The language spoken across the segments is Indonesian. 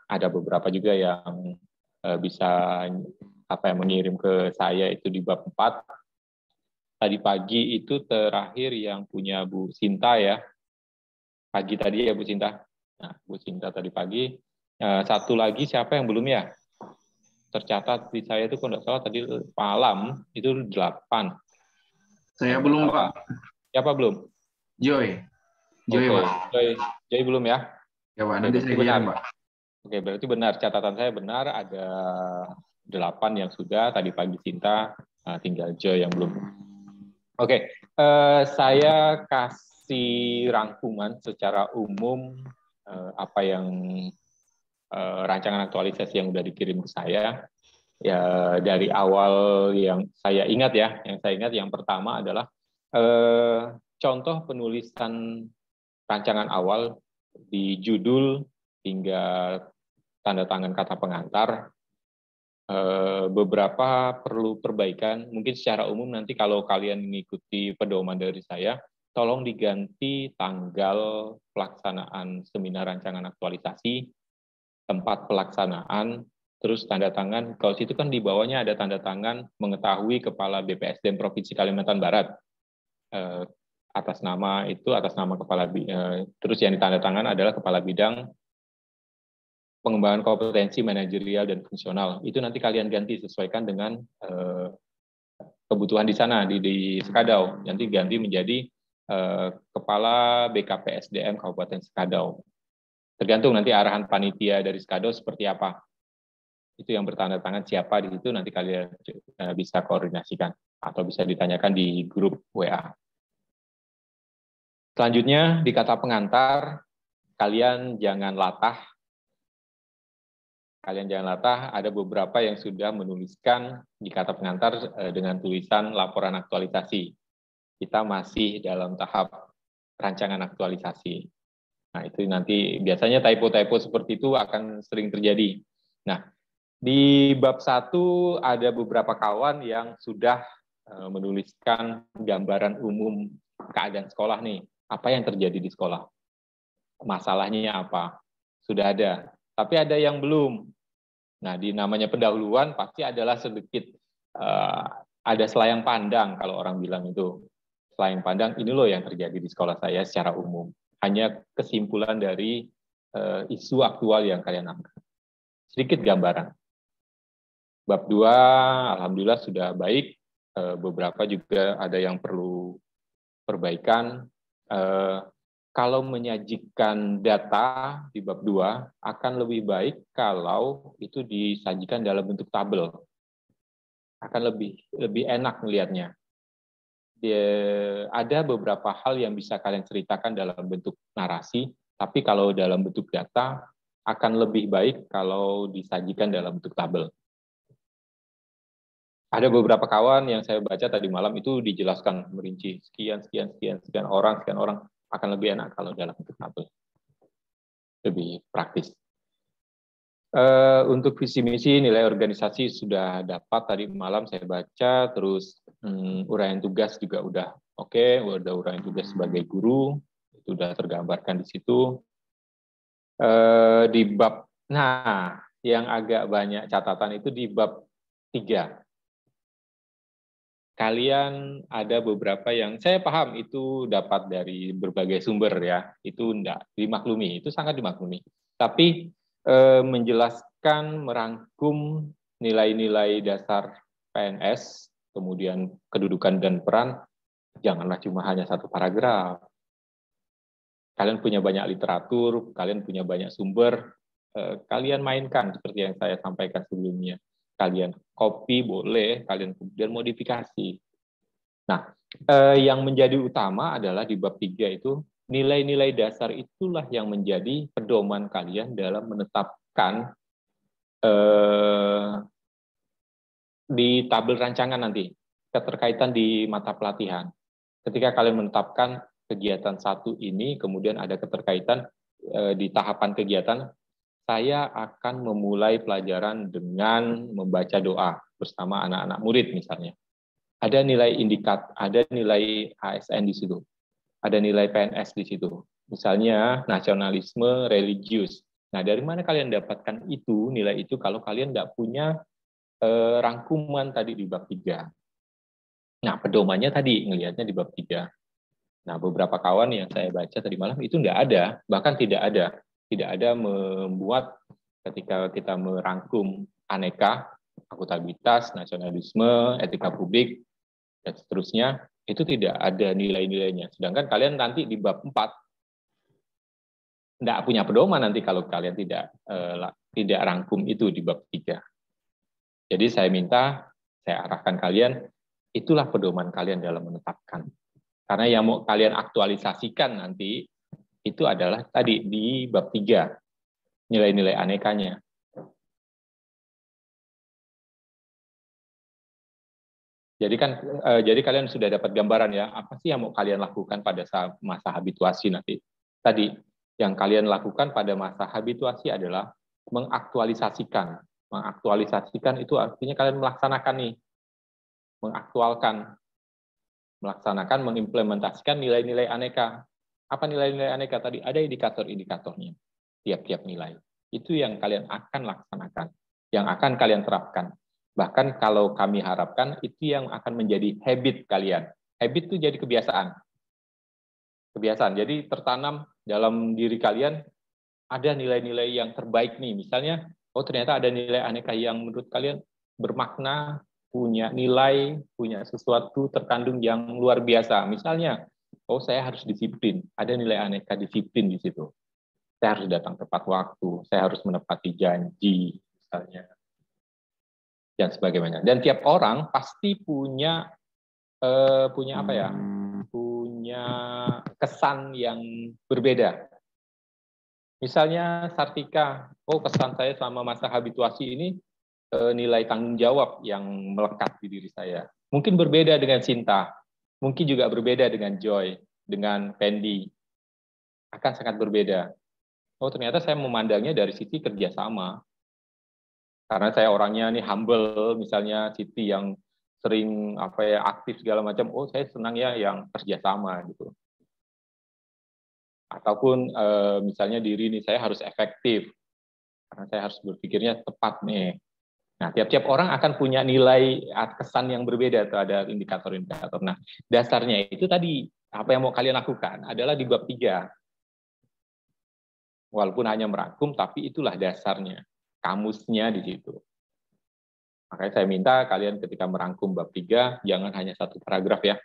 ada beberapa juga yang bisa mengirim ke saya itu di bab 4. Tadi pagi itu terakhir yang punya Bu Sinta ya. Pagi tadi ya Bu Sinta. Nah, Bu Sinta tadi pagi. Satu lagi siapa yang belum ya? Tercatat di saya itu kalau tidak salah tadi malam itu 8. Saya belum, Pak. Siapa belum? Joy. Joy, Oke, Pak. Joy belum ya? Ya, Pak. Oke, Nanti berarti saya benar. kirim, Pak. Oke, berarti benar. Catatan saya benar. Ada 8 yang sudah. Tadi pagi Cinta, tinggal Joy yang belum. Oke, saya kasih rangkuman secara umum apa yang rancangan aktualisasi yang sudah dikirim ke saya. Ya, dari awal yang saya ingat yang pertama adalah contoh penulisan rancangan awal di judul hingga tanda tangan kata pengantar. Beberapa perlu perbaikan. Mungkin secara umum nanti kalau kalian mengikuti pedoman dari saya, tolong diganti tanggal pelaksanaan seminar rancangan aktualisasi, tempat pelaksanaan, terus tanda tangan. Kalau situ kan di bawahnya ada tanda tangan mengetahui Kepala BPSDM Provinsi Kalimantan Barat. Atas nama kepala, terus yang ditandatangan adalah Kepala Bidang Pengembangan Kompetensi Manajerial dan Fungsional. Itu nanti kalian ganti sesuaikan dengan kebutuhan di sana di Sekadau. Nanti ganti menjadi Kepala BKPSDM Kabupaten Sekadau. Tergantung nanti arahan panitia dari Sekadau seperti apa. Itu yang bertanda tangan siapa di situ, nanti kalian bisa koordinasikan atau bisa ditanyakan di grup WA. Selanjutnya di kata pengantar, kalian jangan latah. Ada beberapa yang sudah menuliskan di kata pengantar dengan tulisan laporan aktualisasi. Kita masih dalam tahap rancangan aktualisasi. Nah, itu nanti biasanya typo-typo seperti itu akan sering terjadi. Nah, di bab 1 ada beberapa kawan yang sudah menuliskan gambaran umum keadaan sekolah nih. Apa yang terjadi di sekolah? Masalahnya apa? Sudah ada. Tapi ada yang belum. Nah, di namanya pendahuluan pasti adalah sedikit ada selayang pandang kalau orang bilang itu. Selayang pandang, ini loh yang terjadi di sekolah saya secara umum. Hanya kesimpulan dari isu aktual yang kalian angkat. Sedikit gambaran. Bab 2, alhamdulillah sudah baik. Beberapa juga ada yang perlu perbaikan. Kalau menyajikan data di bab 2 akan lebih baik kalau itu disajikan dalam bentuk tabel. Akan lebih enak melihatnya. Ada beberapa hal yang bisa kalian ceritakan dalam bentuk narasi, tapi kalau dalam bentuk data akan lebih baik kalau disajikan dalam bentuk tabel. Ada beberapa kawan yang saya baca tadi malam itu dijelaskan merinci sekian orang akan lebih enak kalau dalam bentuk tabel. Lebih praktis. Untuk visi misi nilai organisasi sudah dapat tadi malam saya baca, terus uraian tugas juga udah oke, udah uraian tugas sebagai guru, itu sudah tergambarkan di situ. Di bab, nah yang agak banyak catatan itu di bab 3. Kalian ada beberapa yang saya paham itu dapat dari berbagai sumber ya, itu enggak dimaklumi, itu sangat dimaklumi. Tapi menjelaskan, merangkum nilai-nilai dasar PNS, kemudian kedudukan dan peran, janganlah cuma hanya satu paragraf. Kalian punya banyak literatur, kalian punya banyak sumber, kalian mainkan seperti yang saya sampaikan sebelumnya. Kalian copy boleh, kalian kemudian modifikasi. Nah, yang menjadi utama adalah di bab 3 itu, nilai-nilai dasar itulah yang menjadi pedoman kalian dalam menetapkan di tabel rancangan nanti, keterkaitan di mata pelatihan. Ketika kalian menetapkan kegiatan 1 ini, kemudian ada keterkaitan di tahapan kegiatan, saya akan memulai pelajaran dengan membaca doa bersama anak-anak murid misalnya. Ada nilai ada nilai ASN di situ, ada nilai PNS di situ. Misalnya nasionalisme religius. Nah, dari mana kalian dapatkan itu, nilai itu, kalau kalian nggak punya rangkuman tadi di bab 3. Nah, pedomannya tadi, ngelihatnya di bab 3. Nah, beberapa kawan yang saya baca tadi malam itu nggak ada, bahkan tidak ada membuat ketika kita merangkum aneka, akuntabilitas, nasionalisme, etika publik, dan seterusnya, itu tidak ada nilai-nilainya. Sedangkan kalian nanti di bab 4 nggak punya pedoman nanti kalau kalian tidak rangkum itu di bab 3. Jadi saya arahkan kalian, itulah pedoman kalian dalam menetapkan. Karena yang mau kalian aktualisasikan nanti, itu adalah tadi di bab 3, nilai-nilai anekanya. Jadi kalian sudah dapat gambaran ya, apa sih yang mau kalian lakukan pada masa habituasi nanti. Tadi, yang kalian lakukan pada masa habituasi adalah mengaktualisasikan. Mengaktualisasikan itu artinya kalian melaksanakan nih, melaksanakan, mengimplementasikan nilai-nilai aneka. Apa nilai-nilai aneka tadi? Ada indikator-indikatornya, tiap-tiap nilai. Itu yang kalian akan laksanakan, yang akan kalian terapkan. Bahkan kalau kami harapkan, itu yang akan menjadi habit kalian. Habit itu jadi kebiasaan. Kebiasaan, jadi tertanam dalam diri kalian, ada nilai-nilai yang terbaik nih. Misalnya, ternyata ada nilai aneka yang menurut kalian bermakna, punya nilai, punya sesuatu terkandung yang luar biasa. Misalnya, saya harus disiplin. Ada nilai aneka disiplin di situ. Saya harus datang tepat waktu, saya harus menepati janji, misalnya, dan sebagainya. Dan tiap orang pasti punya apa ya? Punya kesan yang berbeda. Misalnya Sartika, kesan saya selama masa habituasi ini nilai tanggung jawab yang melekat di diri saya. Mungkin berbeda dengan Sinta, mungkin juga berbeda dengan Joy, dengan Pendi. Akan sangat berbeda. Ternyata saya memandangnya dari sisi kerjasama. Karena saya orangnya nih humble, misalnya Siti yang sering aktif segala macam. Saya senang ya yang kerjasama gitu. Ataupun misalnya diri ini saya harus efektif, karena saya harus berpikirnya tepat nih. Nah, tiap-tiap orang akan punya nilai kesan yang berbeda terhadap indikator-indikator. Nah, dasarnya itu tadi, apa yang mau kalian lakukan adalah di bab 3. Walaupun hanya merangkum, tapi itulah dasarnya. Kamusnya di situ. Makanya saya minta kalian ketika merangkum bab 3, jangan hanya satu paragraf ya.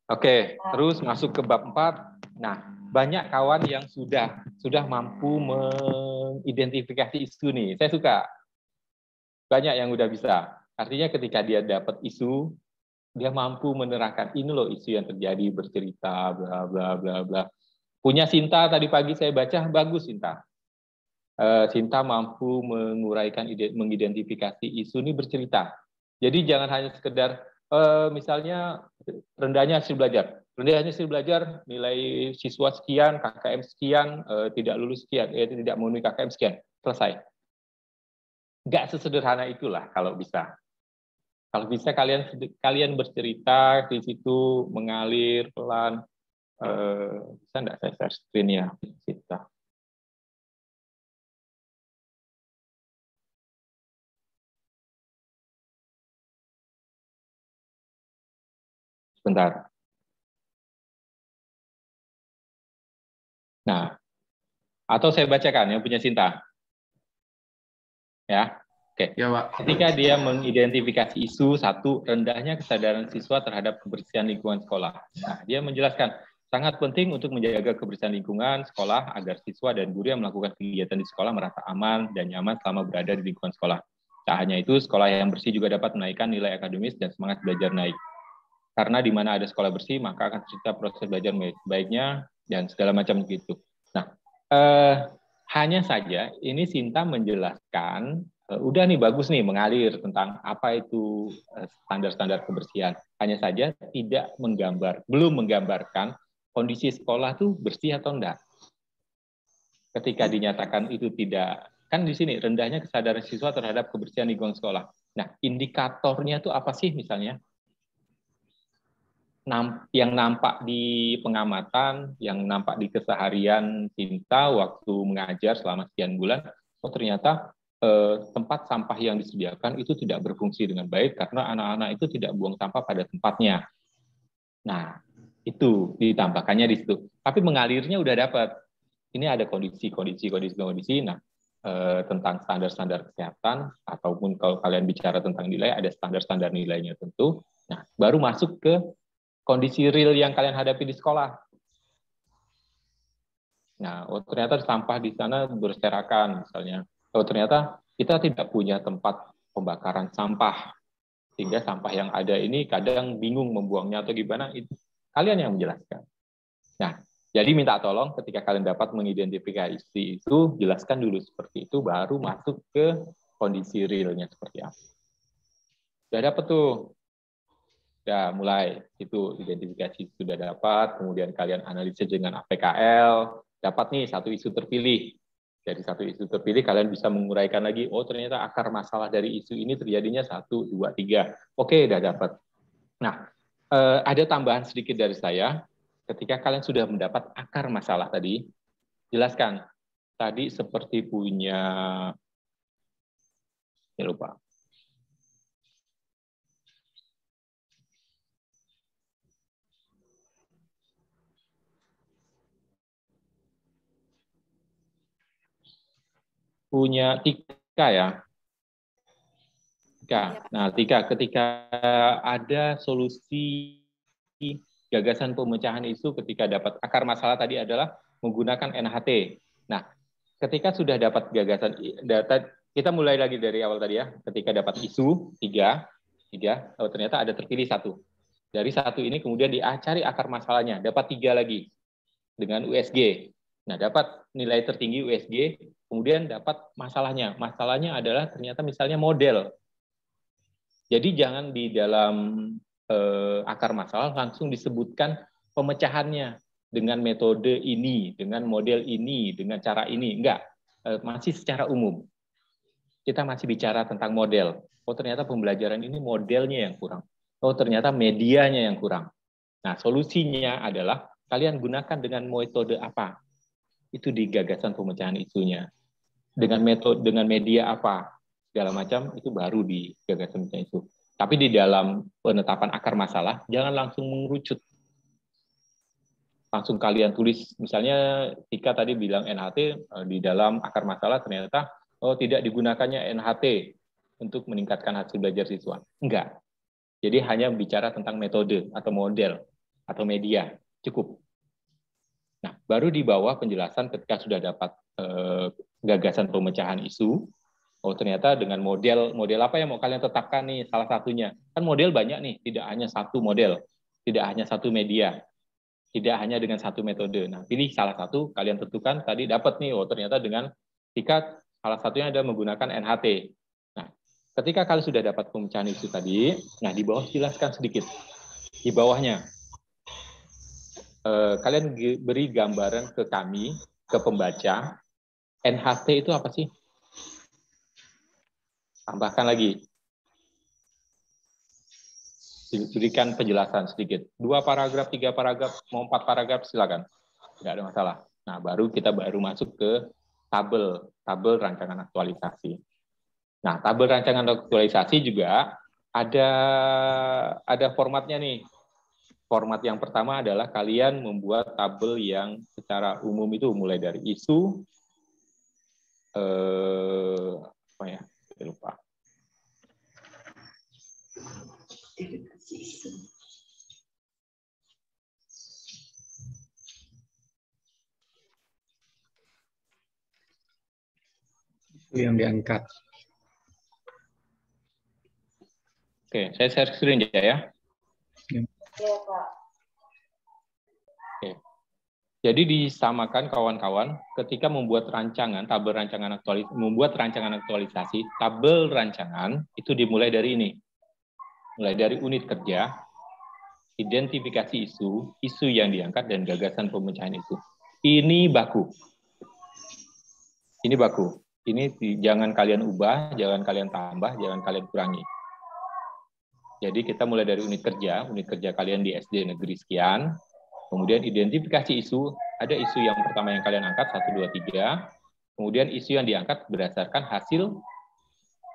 Oke, terus masuk ke bab 4. Nah, banyak kawan yang sudah mampu mengidentifikasi isu nih. Saya suka. Banyak yang udah bisa. Artinya ketika dia dapat isu, dia mampu menerangkan ini loh isu yang terjadi, bercerita, bla bla bla bla. Punya Sinta tadi pagi saya baca, bagus Sinta. Sinta mampu mengidentifikasi isu ini bercerita. Jadi jangan hanya sekedar misalnya rendahnya hasil belajar. Rendahnya hasil belajar, nilai siswa sekian, KKM sekian, tidak lulus sekian, tidak memenuhi KKM sekian, selesai. Nggak sesederhana itulah kalau bisa. Kalau bisa kalian bercerita di situ, mengalir pelan. Bisa nggak saya share screen ya? Sebentar. Nah, atau saya bacakan yang punya Sinta. Ya, oke. Ya, Pak. Ketika dia mengidentifikasi isu, satu, rendahnya kesadaran siswa terhadap kebersihan lingkungan sekolah. Nah, dia menjelaskan, sangat penting untuk menjaga kebersihan lingkungan sekolah agar siswa dan guru yang melakukan kegiatan di sekolah merasa aman dan nyaman selama berada di lingkungan sekolah. Tak hanya itu, sekolah yang bersih juga dapat menaikkan nilai akademis dan semangat belajar naik. Karena di mana ada sekolah bersih, maka akan tercipta proses belajar baiknya dan segala macam gitu. Nah, hanya saja ini Sinta menjelaskan, udah nih bagus nih mengalir tentang apa itu standar-standar kebersihan. Hanya saja belum menggambarkan kondisi sekolah tuh bersih atau enggak. Ketika dinyatakan itu tidak, kan di sini rendahnya kesadaran siswa terhadap kebersihan lingkungan sekolah. Nah, indikatornya tuh apa sih misalnya? yang nampak di pengamatan, yang nampak di keseharian Cinta waktu mengajar selama sekian bulan, oh ternyata tempat sampah yang disediakan itu tidak berfungsi dengan baik karena anak-anak itu tidak buang sampah pada tempatnya. Nah, itu ditambahkannya di situ. Tapi mengalirnya udah dapat. Ini ada kondisi. Nah, tentang standar-standar kesehatan, ataupun kalau kalian bicara tentang nilai, ada standar-standar nilainya tentu. Nah, baru masuk ke kondisi real yang kalian hadapi di sekolah. Nah, oh ternyata sampah di sana berserakan, misalnya. Oh ternyata kita tidak punya tempat pembakaran sampah, sehingga sampah yang ada ini kadang bingung membuangnya atau gimana, itu kalian yang menjelaskan. Nah, jadi minta tolong ketika kalian dapat mengidentifikasi itu, jelaskan dulu seperti itu, baru masuk ke kondisi realnya seperti apa. Sudah dapat tuh. Sudah mulai, itu identifikasi sudah dapat, kemudian kalian analisis dengan APKL, dapat nih satu isu terpilih. Dari satu isu terpilih, kalian bisa menguraikan lagi, oh ternyata akar masalah dari isu ini terjadinya 1, 2, 3. Oke, udah dapat. Nah, ada tambahan sedikit dari saya. Ketika kalian sudah mendapat akar masalah tadi, jelaskan. Tadi seperti punya, ya lupa. Punya Tika ya. Nah, ketika ada solusi gagasan pemecahan isu ketika dapat akar masalah tadi adalah menggunakan NHT. Nah, ketika sudah dapat gagasan data, kita mulai lagi dari awal tadi ya. Ketika dapat isu 3, oh, ternyata ada terpilih 1. Dari 1 ini kemudian dicari akar masalahnya, dapat 3 lagi dengan USG. Nah, dapat nilai tertinggi USG, kemudian dapat masalahnya. Masalahnya adalah ternyata misalnya model. Jadi jangan di dalam akar masalah langsung disebutkan pemecahannya dengan metode ini, dengan model ini, dengan cara ini. Enggak, masih secara umum. Kita masih bicara tentang model. Oh ternyata pembelajaran ini modelnya yang kurang. Oh ternyata medianya yang kurang. Nah solusinya adalah kalian gunakan dengan metode apa? Itu di gagasan pemecahan isunya. Dengan metode, dengan media apa? Segala macam itu baru di gagasan pemecahan isu. Tapi di dalam penetapan akar masalah, jangan langsung mengerucut. Langsung kalian tulis, misalnya Tika tadi bilang NHT, di dalam akar masalah ternyata, oh tidak digunakannya NHT untuk meningkatkan hasil belajar siswa. Enggak. Jadi hanya bicara tentang metode atau model atau media. Cukup. Nah, baru di bawah penjelasan ketika sudah dapat gagasan pemecahan isu, oh ternyata dengan model apa yang mau kalian tetapkan nih salah satunya. Kan model banyak nih, tidak hanya satu model, tidak hanya satu media, tidak hanya dengan satu metode. Nah, pilih salah satu, kalian tentukan tadi dapat nih, oh ternyata dengan tingkat salah satunya ada menggunakan NHT. Nah, ketika kalian sudah dapat pemecahan isu tadi, nah di bawah jelaskan sedikit. Di bawahnya, kalian beri gambaran ke kami, ke pembaca, NHT itu apa sih? Tambahkan lagi. Diberikan penjelasan sedikit. 2 paragraf, 3 paragraf, mau 4 paragraf, silakan. Tidak ada masalah. Nah, kita baru masuk ke tabel rancangan aktualisasi. Nah, tabel rancangan aktualisasi juga ada formatnya nih. Format yang pertama adalah kalian membuat tabel yang secara umum itu mulai dari isu, apa ya, saya lupa. Itu yang diangkat. Oke, saya share screen ya. Iya, Pak. Oke. Jadi disamakan kawan-kawan ketika membuat tabel rancangan aktualisasi, tabel rancangan itu dimulai dari ini. Mulai dari unit kerja, identifikasi isu yang diangkat, dan gagasan pemecahan isu. Ini baku. Ini jangan kalian ubah, jangan kalian tambah, jangan kalian kurangi. Jadi kita mulai dari unit kerja kalian di SD negeri sekian, kemudian identifikasi isu, ada isu yang pertama yang kalian angkat, 1, 2, 3, kemudian isu yang diangkat berdasarkan hasil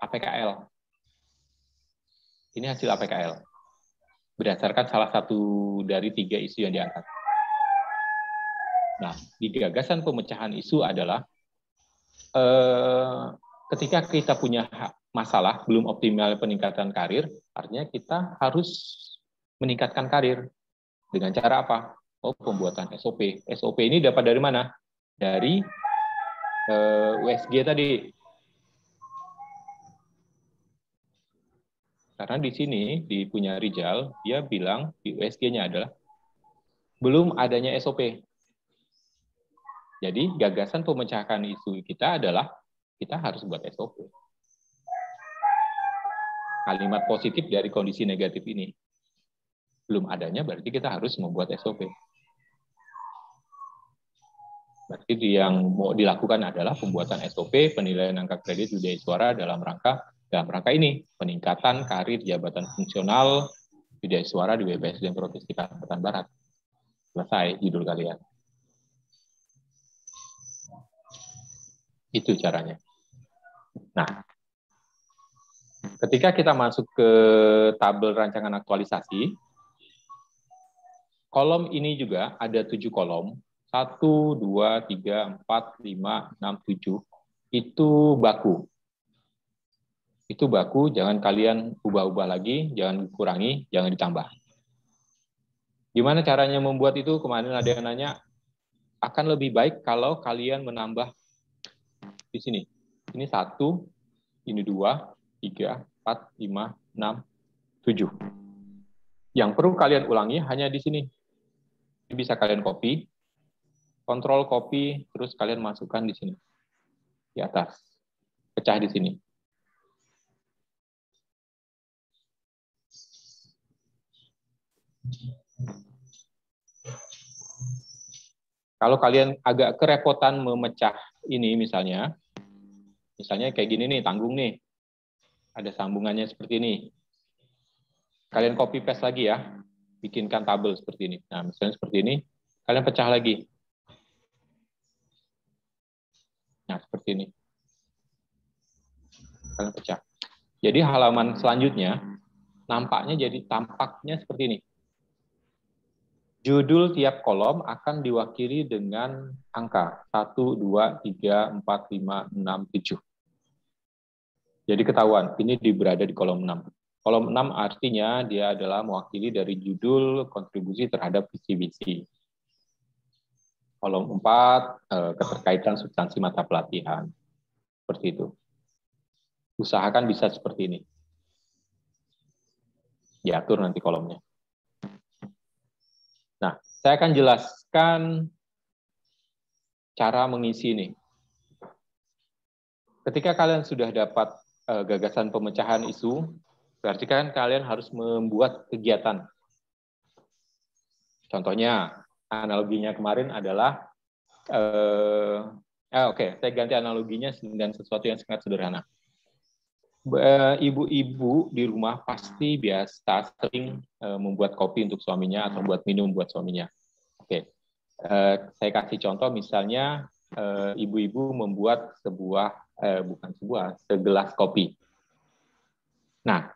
APKL. Ini hasil APKL, berdasarkan salah satu dari 3 isu yang diangkat. Nah, di gagasan pemecahan isu adalah, ketika kita punya masalah, belum optimal peningkatan karir, artinya kita harus meningkatkan karir. Dengan cara apa? Oh, pembuatan SOP. SOP ini dapat dari mana? Dari USG tadi. Karena di sini, di punya Rijal, dia bilang di USG-nya adalah belum adanya SOP. Jadi gagasan pemecahan isu kita adalah kita harus buat SOP. Kalimat positif dari kondisi negatif ini. Belum adanya berarti kita harus membuat SOP. Berarti yang mau dilakukan adalah pembuatan SOP, penilaian angka kredit budaya suara dalam rangka ini, peningkatan karir jabatan fungsional budaya suara di BPSDM Provinsi Kalimantan Barat. Selesai judul kalian. Itu caranya. Nah, ketika kita masuk ke tabel rancangan aktualisasi, kolom ini juga ada 7 kolom. 1, 2, 3, 4, 5, 6, 7. Itu baku. Itu baku, jangan kalian ubah-ubah lagi, jangan kurangi, jangan ditambah. Gimana caranya membuat itu? Kemarin ada yang nanya, akan lebih baik kalau kalian menambah di sini. Ini 1, ini 2, 3, 4, 5, 6, 7. Yang perlu kalian ulangi hanya di sini. Ini bisa kalian copy, kontrol copy, terus kalian masukkan di sini. Di atas. Pecah di sini. Kalau kalian agak kerepotan memecah ini misalnya kayak gini nih, tanggung nih. Ada sambungannya seperti ini. Kalian copy paste lagi ya. Bikinkan tabel seperti ini. Nah, misalnya seperti ini, kalian pecah lagi. Nah, seperti ini. Kalian pecah. Jadi halaman selanjutnya tampaknya seperti ini. Judul tiap kolom akan diwakili dengan angka 1, 2, 3, 4, 5, 6, 7. Jadi ketahuan, ini berada di kolom 6. Kolom 6 artinya dia adalah mewakili dari judul kontribusi terhadap visi misi. Kolom 4, keterkaitan substansi mata pelatihan. Seperti itu. Usahakan bisa seperti ini. Diatur nanti kolomnya. Nah, saya akan jelaskan cara mengisi ini. Ketika kalian sudah dapat gagasan pemecahan isu, berarti kan kalian harus membuat kegiatan. Contohnya, analoginya kemarin adalah, saya ganti analoginya dengan sesuatu yang sangat sederhana. Ibu-ibu di rumah pasti biasa sering membuat kopi untuk suaminya atau buat minum buat suaminya. Oke, saya kasih contoh misalnya ibu-ibu membuat segelas kopi. Nah,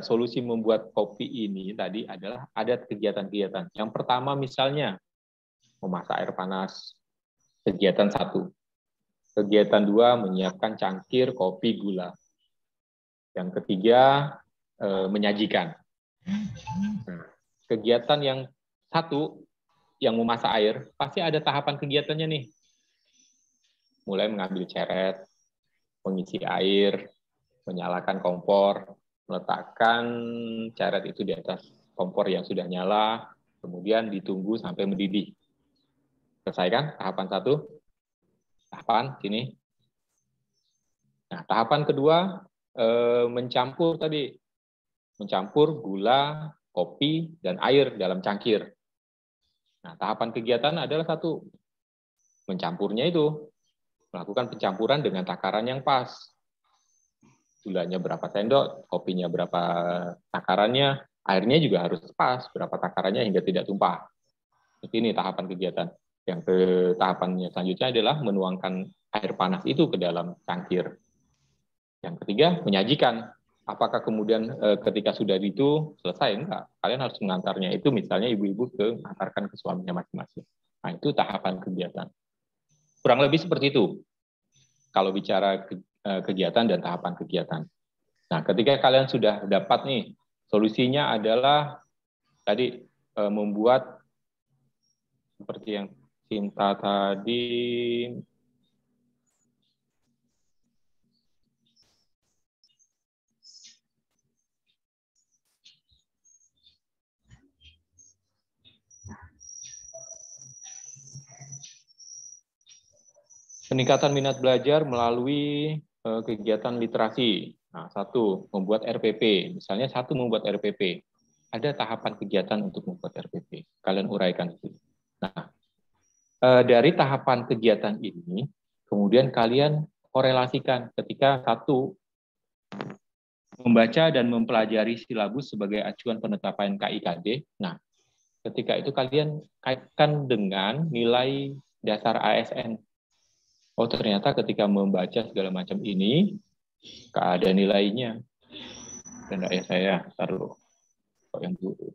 solusi membuat kopi ini tadi adalah ada kegiatan-kegiatan. Yang pertama misalnya memasak air panas, kegiatan 1. Kegiatan 2, menyiapkan cangkir kopi gula. Yang ketiga, menyajikan. Nah, kegiatan yang 1, yang memasak air, pasti ada tahapan kegiatannya nih. Mulai mengambil ceret, mengisi air, menyalakan kompor, meletakkan ceret itu di atas kompor yang sudah nyala, kemudian ditunggu sampai mendidih. Selesai kan tahapan 1? Tahapan sini. Nah, tahapan kedua mencampur gula, kopi, dan air dalam cangkir. Nah, tahapan kegiatan adalah 1, mencampurnya itu, melakukan pencampuran dengan takaran yang pas. gulanya berapa sendok, kopinya berapa takarannya, airnya juga harus pas berapa takarannya hingga tidak tumpah. Ini tahapan kegiatan. Yang ke tahapannya selanjutnya adalah menuangkan air panas itu ke dalam cangkir. Yang ketiga, menyajikan. Apakah kemudian ketika sudah itu selesai? Enggak. Kalian harus mengantarnya. Itu misalnya ibu-ibu mengantarkan ke suaminya masing-masing. Nah, itu tahapan kegiatan. Kurang lebih seperti itu. Kalau bicara kegiatan dan tahapan kegiatan. Nah, ketika kalian sudah dapat nih, solusinya adalah tadi membuat seperti yang Cinta tadi, peningkatan minat belajar melalui kegiatan literasi. Nah, satu, membuat RPP. Misalnya satu, membuat RPP. Ada tahapan kegiatan untuk membuat RPP. Kalian uraikan itu. Nah, dari tahapan kegiatan ini, kemudian kalian korelasikan ketika satu, membaca dan mempelajari silabus sebagai acuan penetapan KIKD. Nah, ketika itu kalian kaitkan dengan nilai dasar ASN. Oh, ternyata ketika membaca segala macam ini, ada nilainya. Dan ya saya taruh yang dulu.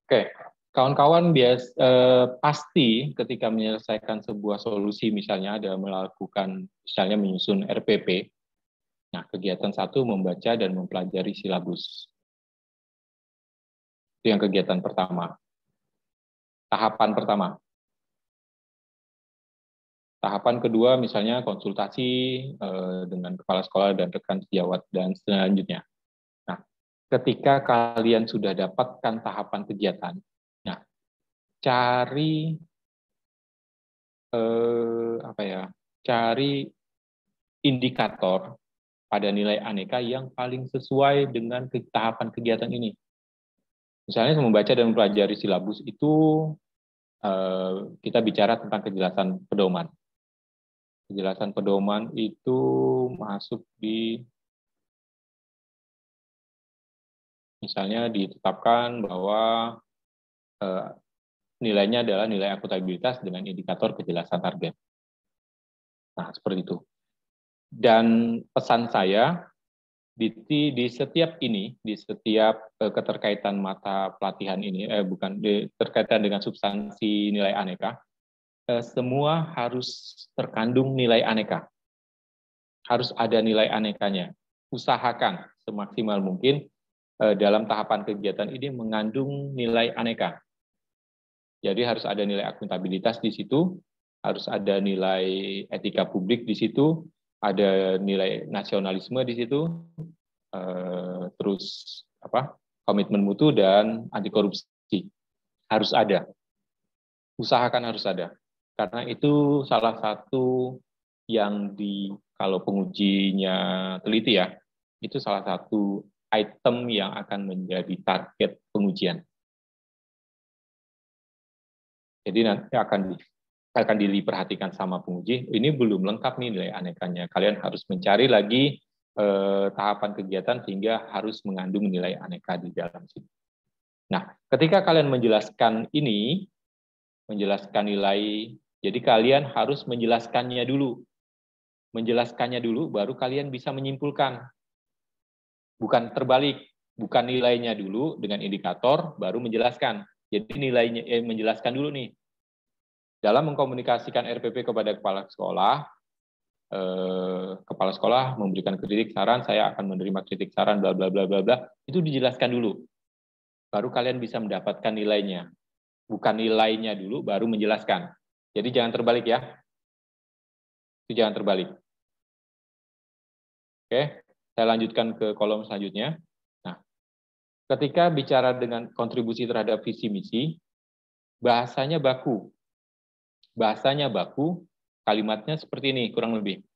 Oke, kawan-kawan pasti ketika menyelesaikan sebuah solusi, misalnya ada melakukan, misalnya menyusun RPP. Nah, kegiatan satu membaca dan mempelajari silabus. Itu yang kegiatan pertama. Tahapan pertama. Tahapan kedua, misalnya konsultasi dengan kepala sekolah dan rekan sejawat dan selanjutnya. Nah, ketika kalian sudah dapatkan tahapan kegiatan, nah, cari cari indikator pada nilai aneka yang paling sesuai dengan tahapan kegiatan ini. Misalnya membaca dan mempelajari silabus itu kita bicara tentang kejelasan pedoman. Kejelasan pedoman itu masuk di, misalnya ditetapkan bahwa nilainya adalah nilai akuntabilitas dengan indikator kejelasan target. Nah, seperti itu. Dan pesan saya di setiap keterkaitan mata pelatihan ini, terkaitan dengan substansi nilai aneka, semua harus terkandung nilai aneka. Harus ada nilai anekanya. Usahakan semaksimal mungkin dalam tahapan kegiatan ini mengandung nilai aneka. Jadi harus ada nilai akuntabilitas di situ, harus ada nilai etika publik di situ, ada nilai nasionalisme di situ, terus komitmen mutu dan anti korupsi harus ada. Usahakan harus ada, karena itu salah satu yang kalau pengujinya teliti ya, itu salah satu item yang akan menjadi target pengujian. Jadi nanti akan diperhatikan sama penguji. Ini belum lengkap nih nilai anekanya. Kalian harus mencari lagi tahapan kegiatan sehingga harus mengandung nilai aneka di dalam situ. Nah, ketika kalian menjelaskan ini, menjelaskan nilai, jadi kalian harus menjelaskannya dulu. Menjelaskannya dulu, baru kalian bisa menyimpulkan. Bukan terbalik, bukan nilainya dulu dengan indikator, baru menjelaskan. Jadi nilainya menjelaskan dulu nih. Dalam mengkomunikasikan RPP kepada kepala sekolah memberikan kritik saran, saya akan menerima kritik saran, bla bla bla bla bla. Itu dijelaskan dulu. Baru kalian bisa mendapatkan nilainya. Bukan nilainya dulu, baru menjelaskan. Jadi jangan terbalik ya. Itu jangan terbalik. Oke, saya lanjutkan ke kolom selanjutnya. Nah, ketika bicara dengan kontribusi terhadap visi misi, bahasanya baku. Bahasanya baku, kalimatnya seperti ini kurang lebih.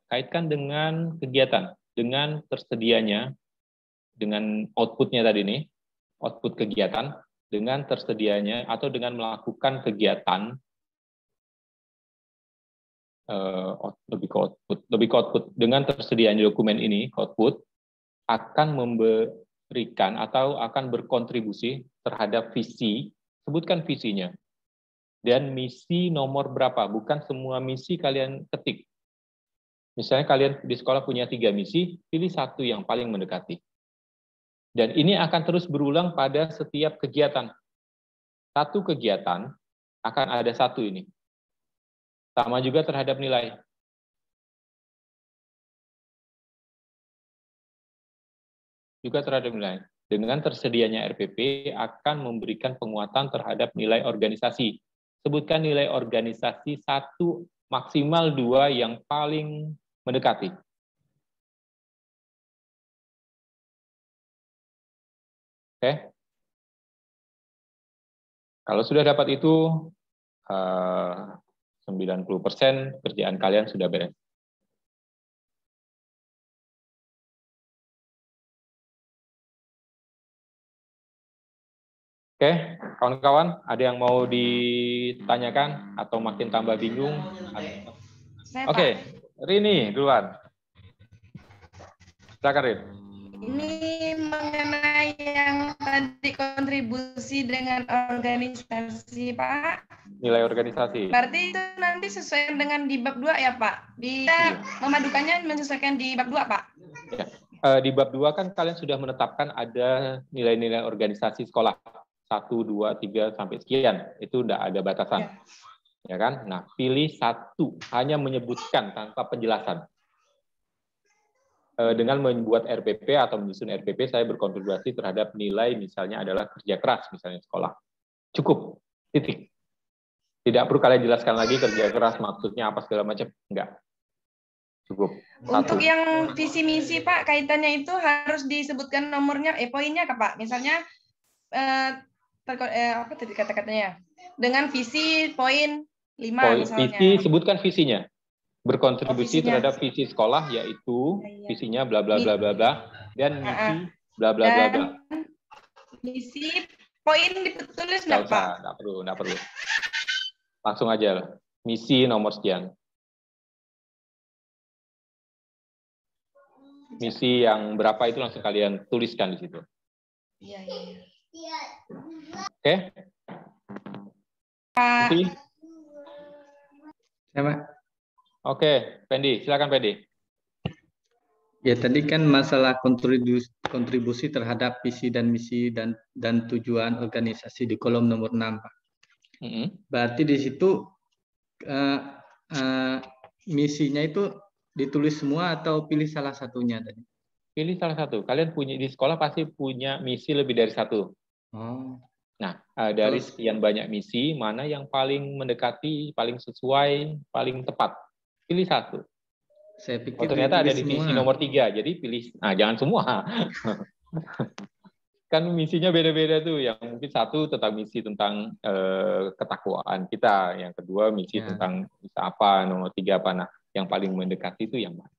Kaitkan dengan kegiatan, dengan tersedianya, dengan outputnya tadi nih, output kegiatan, dengan tersedianya atau dengan melakukan kegiatan, lebih ke output, dengan tersedianya dokumen ini, output, akan memberikan atau akan berkontribusi terhadap visi, sebutkan visinya. Dan misi nomor berapa, bukan semua misi kalian ketik. Misalnya kalian di sekolah punya 3 misi, pilih satu yang paling mendekati. Dan ini akan terus berulang pada setiap kegiatan. Satu kegiatan akan ada satu ini. Sama juga terhadap nilai. Juga terhadap nilai. Dengan tersedianya RPP akan memberikan penguatan terhadap nilai organisasi. Sebutkan nilai organisasi 1, maksimal 2 yang paling mendekati. Oke. Kalau sudah dapat itu, 90% kerjaan kalian sudah beres. Oke, kawan-kawan, ada yang mau ditanyakan atau makin tambah bingung? Oke, Rini duluan. Silakan, Rin. Ini mengenai yang tadi kontribusi dengan organisasi, Pak. Nilai organisasi. Berarti itu nanti sesuai dengan di bab 2 ya, Pak? Memadukannya menyesuaikan di bab 2, Pak? Ya. Di bab 2 kan kalian sudah menetapkan ada nilai-nilai organisasi sekolah. 1, 2, 3, sampai sekian. Itu udah ada batasan. Ya kan? Nah, pilih satu. Hanya menyebutkan tanpa penjelasan. Dengan membuat RPP atau menyusun RPP, saya berkontribusi terhadap nilai misalnya adalah kerja keras, misalnya sekolah. Cukup. Titik. Tidak perlu kalian jelaskan lagi kerja keras maksudnya apa segala macam. Enggak. Cukup. Untuk yang visi misi, Pak, kaitannya itu harus disebutkan nomornya, poinnya, Pak. Misalnya, apa tadi kata-katanya? Dengan visi poin 5 misalnya. Visi, sebutkan visinya. Berkontribusi terhadap visi sekolah, yaitu visinya bla bla bla bla bla, dan misi bla bla bla bla. Misi poin ditulis nggak, Pak? Nggak perlu. Langsung aja. Misi nomor sekian. Misi yang berapa itu langsung kalian tuliskan di situ. Iya. Oke? Ya, Pak. Oke, Pendi, silakan Pendi. Ya, tadi kan masalah kontribusi terhadap visi dan misi dan tujuan organisasi di kolom nomor 6, Pak. Berarti di situ misinya itu ditulis semua atau pilih salah satunya tadi? Pilih salah satu. Kalian punya di sekolah pasti punya misi lebih dari satu. Oh. Nah, dari sekian banyak misi, mana yang paling mendekati, paling sesuai, paling tepat? Pilih satu. Saya pikir ternyata ada di semua. misi nomor 3, jadi pilih. Nah, jangan semua. Kan misinya beda-beda tuh. Yang mungkin satu tentang misi tentang ketakwaan kita, yang kedua misi tentang bisa apa, nomor 3 apa. Nah, yang paling mendekati itu yang mana?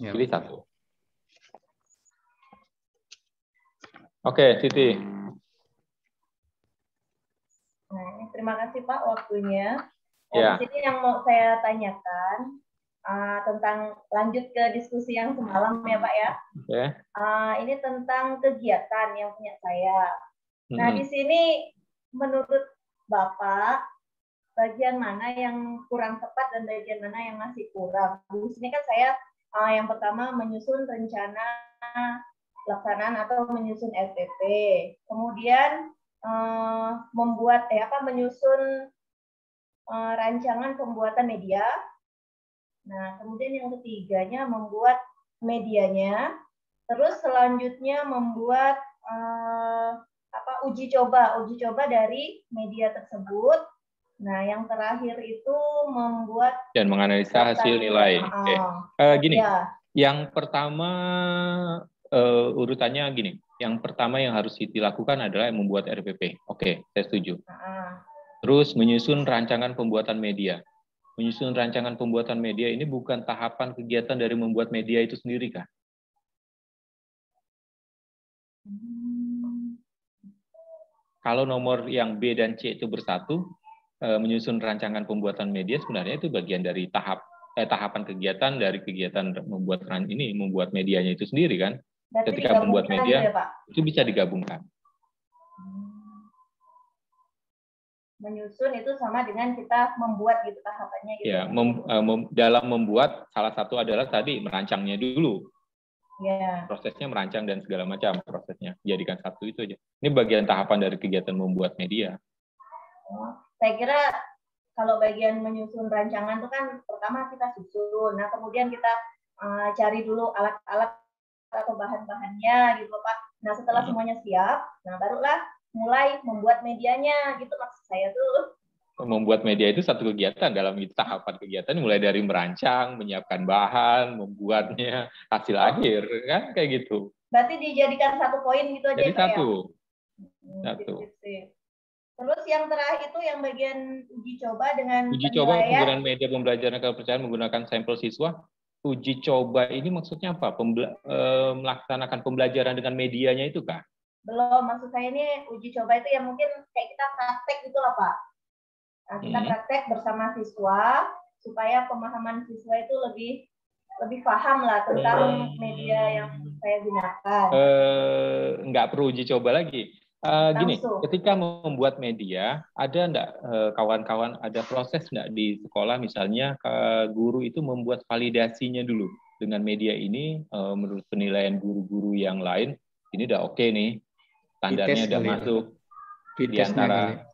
Pilih satu. Oke, Siti. Nah, terima kasih Pak waktunya. Ya. Di sini yang mau saya tanyakan tentang lanjut ke diskusi yang semalam ya Pak ya. Okay. Ini tentang kegiatan yang punya saya. Nah di sini menurut Bapak bagian mana yang kurang tepat dan bagian mana yang masih kurang? Di sini kan saya yang pertama menyusun rencana pelaksanaan atau menyusun SPP, kemudian menyusun rancangan pembuatan media. Nah, kemudian yang ketiganya membuat medianya, terus selanjutnya membuat uji coba dari media tersebut. Nah, yang terakhir itu membuat dan menganalisa hasil nilai. Gini, yang pertama urutannya gini. Yang pertama yang harus dilakukan adalah membuat RPP. Oke, saya setuju. Terus menyusun rancangan pembuatan media. Menyusun rancangan pembuatan media ini bukan tahapan kegiatan dari membuat media itu sendiri, kah? Kalau nomor yang B dan C itu bersatu, menyusun rancangan pembuatan media sebenarnya itu bagian dari tahapan kegiatan dari kegiatan membuat medianya itu sendiri, kan? Berarti ketika membuat media, ya, itu bisa digabungkan. Menyusun itu sama dengan kita membuat gitu tahapannya gitu. Ya, dalam membuat salah satu adalah tadi merancangnya dulu. Ya. Prosesnya merancang dan segala macam prosesnya. Jadikan satu itu aja. Ini bagian tahapan dari kegiatan membuat media. Saya kira kalau bagian menyusun rancangan itu kan pertama kita susun. Nah, kemudian kita cari dulu alat-alat atau bahan-bahannya gitu Pak. Nah, setelah semuanya siap, nah barulah mulai membuat medianya gitu maksud saya tuh. Membuat media itu satu kegiatan dalam tahapan kegiatan mulai dari merancang, menyiapkan bahan, membuatnya, hasil akhir kan kayak gitu. Berarti dijadikan satu poin gitu aja. Jadi ya, satu. Pak, ya? Terus yang terakhir itu yang bagian uji coba dengan uji coba penggunaan media pembelajaran kepercayaan menggunakan sampel siswa. Uji coba ini maksudnya apa? Melaksanakan pembelajaran dengan medianya itu kah? Belum, maksud saya ini uji coba itu yang mungkin kayak kita praktek gitu lah Pak. Nah, kita praktek bersama siswa supaya pemahaman siswa itu lebih paham lah tentang media yang saya gunakan. Nggak perlu uji coba lagi. Gini, ketika membuat media, ada enggak kawan-kawan ada proses enggak di sekolah misalnya guru itu membuat validasinya dulu dengan media ini menurut penilaian guru-guru yang lain ini udah oke nih, standarnya udah masuk di antara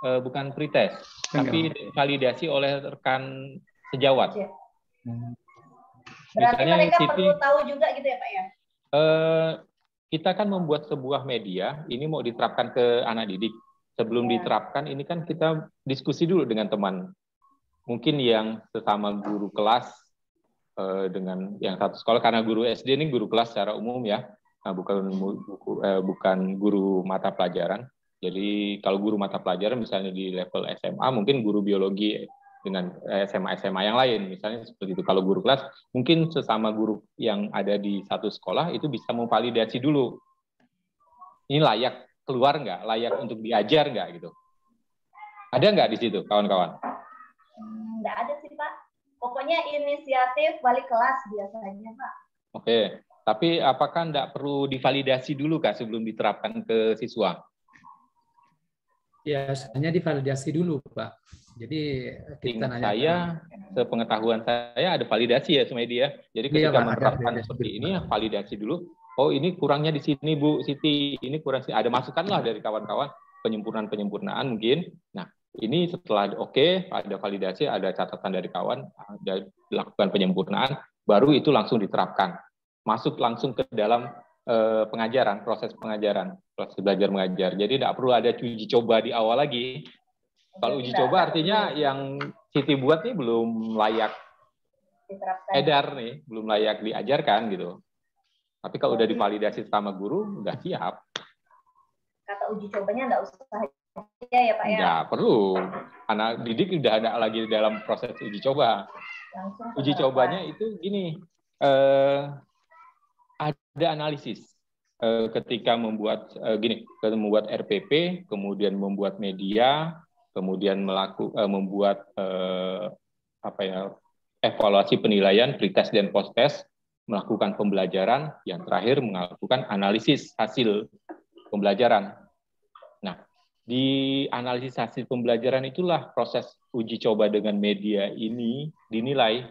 bukan pretest, tapi validasi oleh rekan sejawat. Berarti mereka perlu tahu juga gitu ya Pak ya? Kita kan membuat sebuah media, ini mau diterapkan ke anak didik. Sebelum diterapkan, ini kan kita diskusi dulu dengan teman. Mungkin yang sesama guru kelas, dengan yang satu sekolah, karena guru SD ini guru kelas secara umum ya, bukan guru mata pelajaran. Jadi kalau guru mata pelajaran misalnya di level SMA, mungkin guru biologi dengan SMA yang lain, misalnya seperti itu. Kalau guru kelas, mungkin sesama guru yang ada di satu sekolah itu bisa memvalidasi dulu. Ini layak keluar nggak? Layak untuk diajar nggak gitu? Ada nggak di situ, kawan-kawan? Nggak ada sih, Pak. Pokoknya inisiatif balik kelas biasanya, Pak. Oke, tapi apakah nggak perlu divalidasi dulu Kak sebelum diterapkan ke siswa? biasanya divalidasi dulu, Pak. Jadi kita nanya. Saya, sepengetahuan saya ada validasi ya, Sumaidi ya. Jadi ketika menerapkan seperti ini, validasi dulu. Oh, ini kurangnya di sini, Bu Siti. Ini kurang sih. Ada masukan lah dari kawan-kawan, penyempurnaan mungkin. Nah, ini setelah oke, ada validasi, ada catatan dari kawan, ada dilakukan penyempurnaan, baru itu langsung diterapkan. Masuk langsung ke dalam pengajaran, proses pengajaran, proses belajar mengajar. Jadi tidak perlu ada uji coba di awal lagi. Kalau uji coba artinya yang Siti buat nih belum layak edar nih, belum layak diajarkan gitu. Tapi kalau udah divalidasi sama guru, udah siap. Kata uji cobanya nggak usah ya Pak ya? Nggak perlu. Anak didik udah ada lagi dalam proses uji coba. Uji cobanya itu gini, ada analisis. Ketika membuat membuat RPP, kemudian membuat media, kemudian membuat evaluasi penilaian pretest dan posttest, melakukan pembelajaran, yang terakhir melakukan analisis hasil pembelajaran. Nah, di analisis hasil pembelajaran itulah proses uji coba dengan media ini dinilai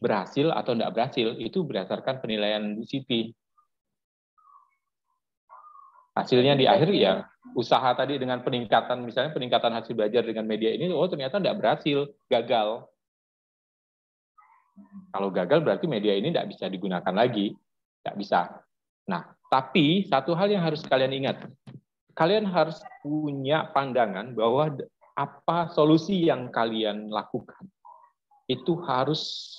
berhasil atau tidak berhasil, itu berdasarkan penilaian Bu Siti. Hasilnya di akhir ya usaha tadi dengan peningkatan, misalnya peningkatan hasil belajar dengan media ini, oh ternyata tidak berhasil, gagal. Kalau gagal berarti media ini tidak bisa digunakan lagi, tidak bisa. Nah, tapi satu hal yang harus kalian ingat, kalian harus punya pandangan bahwa apa solusi yang kalian lakukan itu harus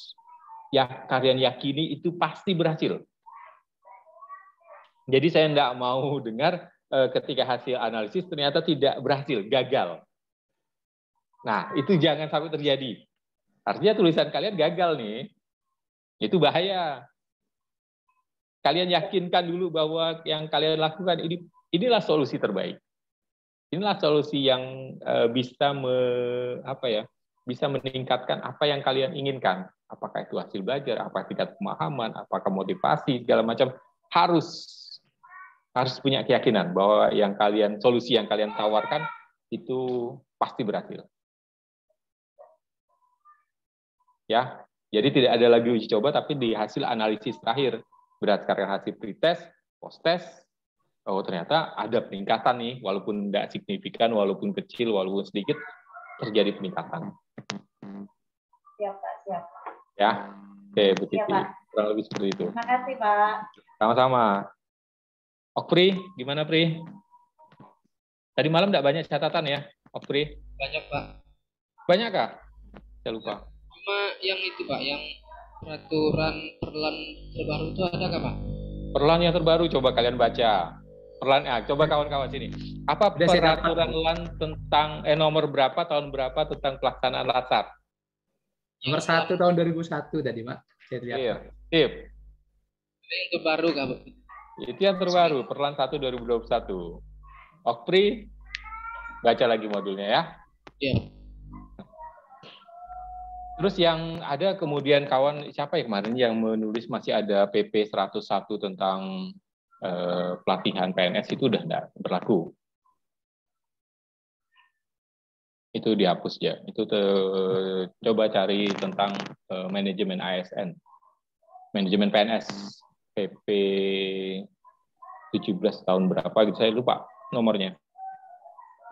ya kalian yakini itu pasti berhasil. Jadi saya tidak mau dengar ketika hasil analisis ternyata tidak berhasil, gagal. Nah, itu jangan sampai terjadi. Artinya tulisan kalian gagal nih. Itu bahaya. Kalian yakinkan dulu bahwa yang kalian lakukan inilah solusi terbaik. Inilah solusi yang bisa bisa meningkatkan apa yang kalian inginkan. Apakah itu hasil belajar, apa tingkat pemahaman, apakah motivasi, segala macam. Harus punya keyakinan bahwa solusi yang kalian tawarkan itu pasti berhasil. Ya, jadi tidak ada lagi uji coba, tapi di hasil analisis terakhir berdasarkan hasil pretest, posttest, oh ternyata ada peningkatan nih, walaupun tidak signifikan, walaupun kecil, walaupun sedikit, terjadi peningkatan. Siap Pak, siap. Ya, oke Bu Titi, kurang lebih seperti itu. Terima kasih Pak. Sama-sama. Ok Pri, gimana Pri? Tadi malam tidak banyak catatan ya, Ok Pri? Banyak Pak. Banyak kah? Saya lupa. Cuma yang itu Pak, yang peraturan perlan terbaru itu ada nggak Pak? Perlan yang terbaru coba kalian baca. Perlan, coba kawan-kawan sini. Apa peraturan LAN tentang nomor berapa tahun berapa tentang pelaksanaan LASAR? Nomor 1 tahun 2001 tadi Pak. Saya lihat. Iya. Tip. Yang terbaru nggak Pak? Itu yang terbaru, Perlan 1 2021. Okpri, baca lagi modulnya ya. Iya. Terus yang ada kemudian kawan, siapa ya kemarin yang menulis masih ada PP 101 tentang pelatihan PNS itu udah tidak berlaku. Itu dihapus ya. Itu coba cari tentang manajemen ASN. Manajemen PNS. PP 17 tahun berapa gitu, saya lupa nomornya.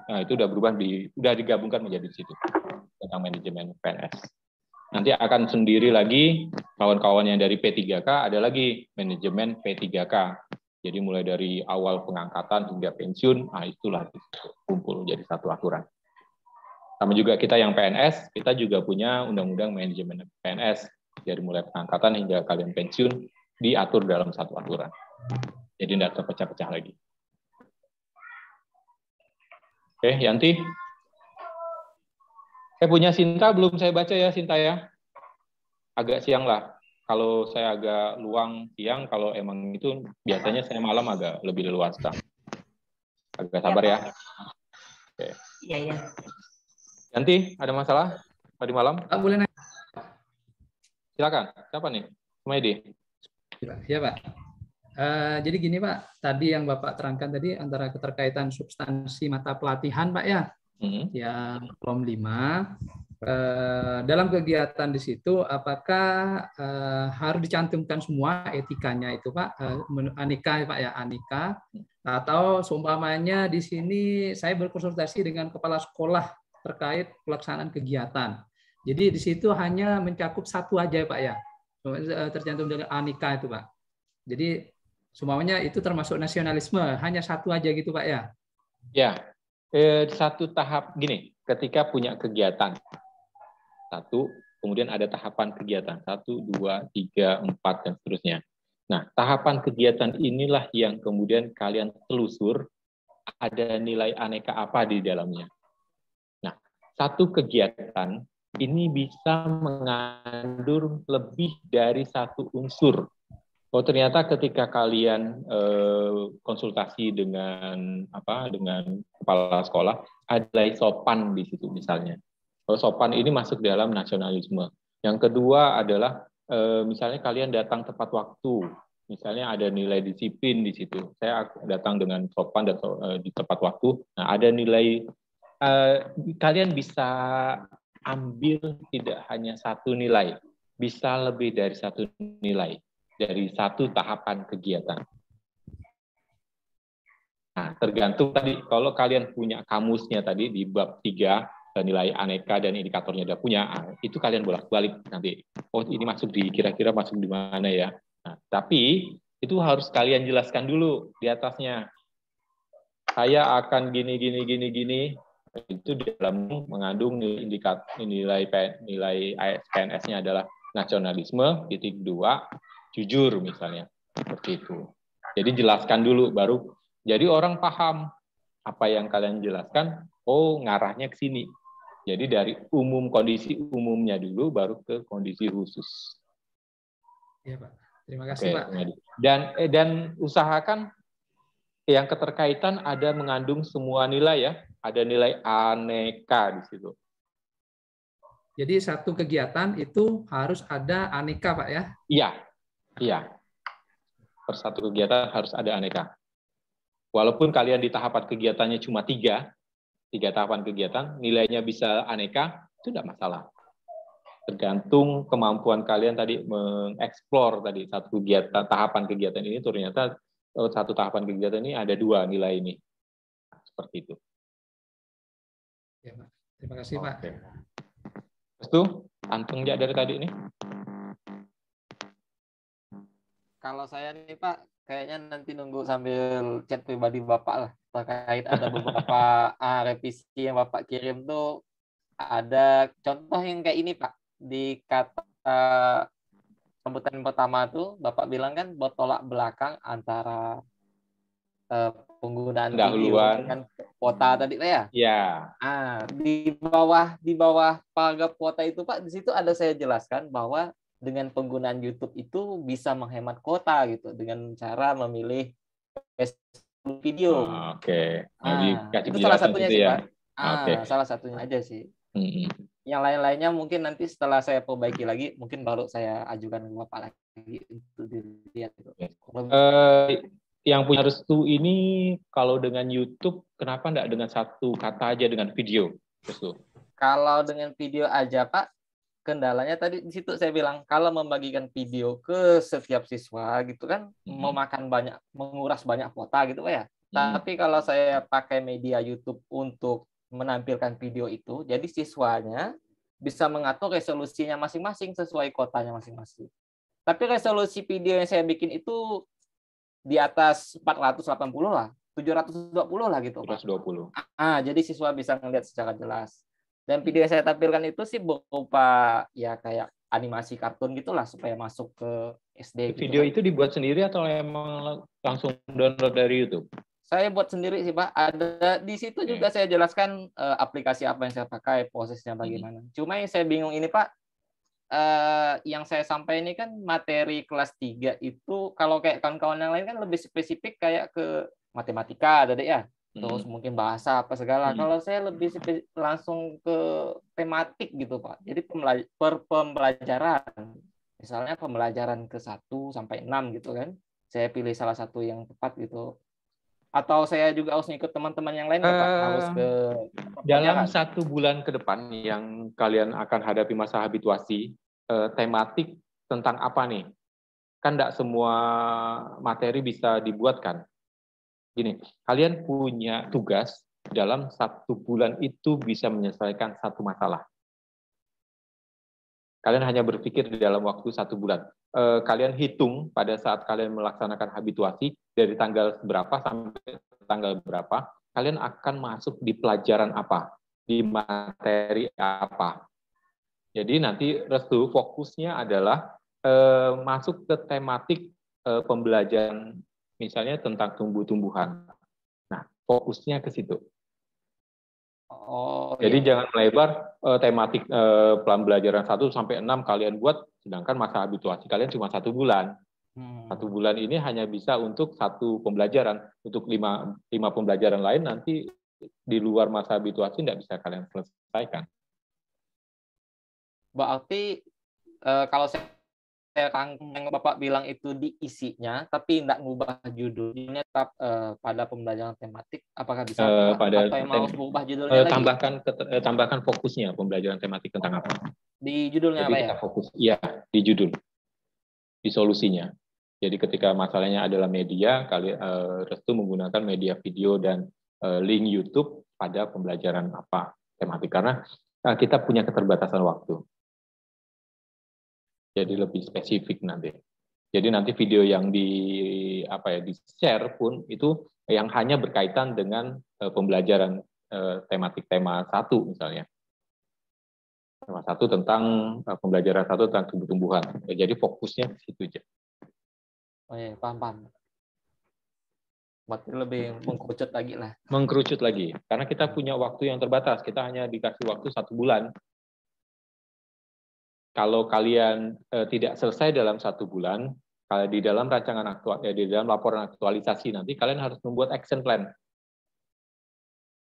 Nah, itu udah berubah udah digabungkan menjadi situ tentang manajemen PNS. Nanti akan sendiri lagi kawan-kawan yang dari P3K ada lagi manajemen P3K. Jadi mulai dari awal pengangkatan hingga pensiun, itulah kumpul jadi satu aturan. Sama juga kita yang PNS, kita juga punya undang-undang manajemen PNS dari mulai pengangkatan hingga kalian pensiun diatur dalam satu aturan. Jadi tidak terpecah-pecah lagi. Oke, Yanti. Punya Sinta belum saya baca ya, Sinta ya. Agak siang lah. Kalau saya agak luang siang, kalau emang itu biasanya saya malam agak lebih leluasa. Agak sabar ya. Oke. Iya, iya. Yanti, ada masalah tadi malam? Boleh nanya. Silakan. Siapa nih? Sumaidi. Iya Pak. Jadi gini Pak, tadi yang Bapak terangkan tadi antara keterkaitan substansi mata pelatihan Pak ya, yang kolom 5, dalam kegiatan di situ apakah harus dicantumkan semua etikanya itu Pak, aneka Pak ya, aneka, atau seumpamanya di sini saya berkonsultasi dengan kepala sekolah terkait pelaksanaan kegiatan. Jadi di situ hanya mencakup satu aja Pak ya, tercantum dengan aneka itu Pak. Jadi semuanya itu termasuk nasionalisme, hanya satu aja gitu Pak ya? Ya, satu tahap gini, ketika punya kegiatan, satu, kemudian ada tahapan kegiatan, 1, 2, 3, 4, dan seterusnya. Nah, tahapan kegiatan inilah yang kemudian kalian telusur, ada nilai aneka apa di dalamnya. Nah, satu kegiatan ini bisa mengandung lebih dari satu unsur. Oh, ternyata ketika kalian konsultasi dengan kepala sekolah, ada nilai sopan di situ misalnya. Oh, sopan ini masuk dalam nasionalisme. Yang kedua adalah misalnya kalian datang tepat waktu, misalnya ada nilai disiplin di situ. Saya datang dengan sopan dan di tepat waktu. Nah, ada nilai kalian bisa ambil tidak hanya satu nilai, bisa lebih dari satu nilai dari satu tahapan kegiatan. Nah, tergantung tadi, kalau kalian punya kamusnya tadi di bab 3, nilai aneka dan indikatornya udah punya, itu kalian bolak-balik nanti. Oh, ini masuk di kira-kira masuk di mana ya. Nah, tapi itu harus kalian jelaskan dulu di atasnya. Saya akan gini. Itu di dalam mengandung nilai PNS-nya adalah nasionalisme, titik 2, jujur misalnya, seperti itu. Jadi jelaskan dulu, baru jadi orang paham apa yang kalian jelaskan, oh ngarahnya ke sini. Jadi dari kondisi umumnya dulu, baru ke kondisi khusus. Iya Pak, terima kasih Pak. Dan usahakan yang keterkaitan ada mengandung semua nilai ya, ada nilai aneka di situ. Jadi satu kegiatan itu harus ada aneka Pak ya? Iya. Per satu kegiatan harus ada aneka. Walaupun kalian di tahapan kegiatannya cuma 3 tahapan kegiatan, nilainya bisa aneka, itu tidak masalah. Tergantung kemampuan kalian tadi mengeksplor tadi satu kegiatan, tahapan kegiatan ini ternyata satu tahapan kegiatan ini ada 2 nilai ini. Nah, seperti itu. Ya, Pak. Terima kasih Pak. Terus tuh, antungnya dari tadi ini. Kalau saya nih Pak, kayaknya nanti nunggu sambil chat pribadi Bapak lah. Terkait ada beberapa revisi yang Bapak kirim tuh, ada contoh yang kayak ini Pak. Di kata sambutan pertama tuh, Bapak bilang kan bertolak belakang antara penggunaan video dengan kuota tadi Pak ya? Iya. Di bawah paragraf kuota itu Pak, di situ ada saya jelaskan bahwa dengan penggunaan YouTube itu bisa menghemat kuota gitu dengan cara memilih video. Oke. Itu salah satunya sih ya? Pak. Salah satunya aja sih. Yang lain-lainnya mungkin nanti setelah saya perbaiki lagi, mungkin baru saya ajukan ke Bapak lagi untuk dilihat. Yang punya restu ini kalau dengan YouTube, kenapa enggak dengan satu kata aja dengan video? Restu. Kalau dengan video aja Pak, kendalanya tadi di situ saya bilang kalau membagikan video ke setiap siswa gitu kan menguras banyak kuota gitu Pak ya. Tapi kalau saya pakai media YouTube untuk menampilkan video itu, jadi siswanya bisa mengatur resolusinya masing-masing sesuai kuotanya masing-masing. Tapi resolusi video yang saya bikin itu di atas 480 lah, 720 lah gitu Pak. 720. Jadi siswa bisa melihat secara jelas. Dan video yang saya tampilkan itu sih berupa ya kayak animasi kartun gitulah supaya masuk ke SD. Video itu dibuat sendiri atau emang langsung download dari YouTube? Saya buat sendiri sih Pak. Ada di situ juga saya jelaskan aplikasi apa yang saya pakai, prosesnya bagaimana. Cuma yang saya bingung ini Pak, yang saya sampaikan ini kan materi kelas 3 itu kalau kayak kawan-kawan yang lain kan lebih spesifik kayak ke matematika tadi ya. Terus mungkin bahasa apa segala. Kalau saya lebih langsung ke tematik gitu Pak. Jadi pembelajaran. Misalnya pembelajaran ke 1 sampai 6 gitu kan. saya pilih salah satu yang tepat gitu. Atau saya juga harus ngikut teman-teman yang lain nggak, Pak? Harus ke dalam 1 bulan ke depan yang kalian akan hadapi masa habituasi, tematik tentang apa nih? Kan nggak semua materi bisa dibuatkan. Gini, kalian punya tugas dalam 1 bulan itu bisa menyelesaikan 1 masalah. Kalian hanya berpikir di dalam waktu 1 bulan. Kalian hitung pada saat kalian melaksanakan habituasi dari tanggal berapa sampai tanggal berapa, kalian akan masuk di pelajaran apa, di materi apa. Jadi nanti Restu fokusnya adalah masuk ke tematik pembelajaran, misalnya tentang tumbuh-tumbuhan. Nah, fokusnya ke situ. Jadi jangan melebar tematik pembelajaran 1 sampai 6 kalian buat, sedangkan masa habituasi kalian cuma 1 bulan. 1 bulan ini hanya bisa untuk 1 pembelajaran. Untuk 5 pembelajaran lain nanti di luar masa habituasi tidak bisa kalian selesaikan. Berarti kalau saya yang Bapak bilang itu di isinya, tapi tidak ngubah judulnya tetap pada pembelajaran tematik, apakah bisa? Atau yang mau ubah judulnya lagi? Tambahkan fokusnya pembelajaran tematik tentang apa? Di judulnya. Jadi kita fokus, ya di judul, di solusinya. Jadi ketika masalahnya adalah media, kalian Restu menggunakan media video dan link YouTube pada pembelajaran apa tematik, karena kita punya keterbatasan waktu. Jadi lebih spesifik nanti. Jadi nanti video yang di-share pun itu yang hanya berkaitan dengan pembelajaran tematik tema 1 misalnya. Tema 1 tentang pembelajaran 1 tentang tumbuh-tumbuhan. Jadi fokusnya ke situ aja. Oh iya, paham. Berarti lebih mengkerucut lagi lah. Mengkerucut lagi. Karena kita punya waktu yang terbatas. Kita hanya dikasih waktu 1 bulan. Kalau kalian tidak selesai dalam 1 bulan, kalau di dalam rancangan di dalam laporan aktualisasi nanti kalian harus membuat action plan.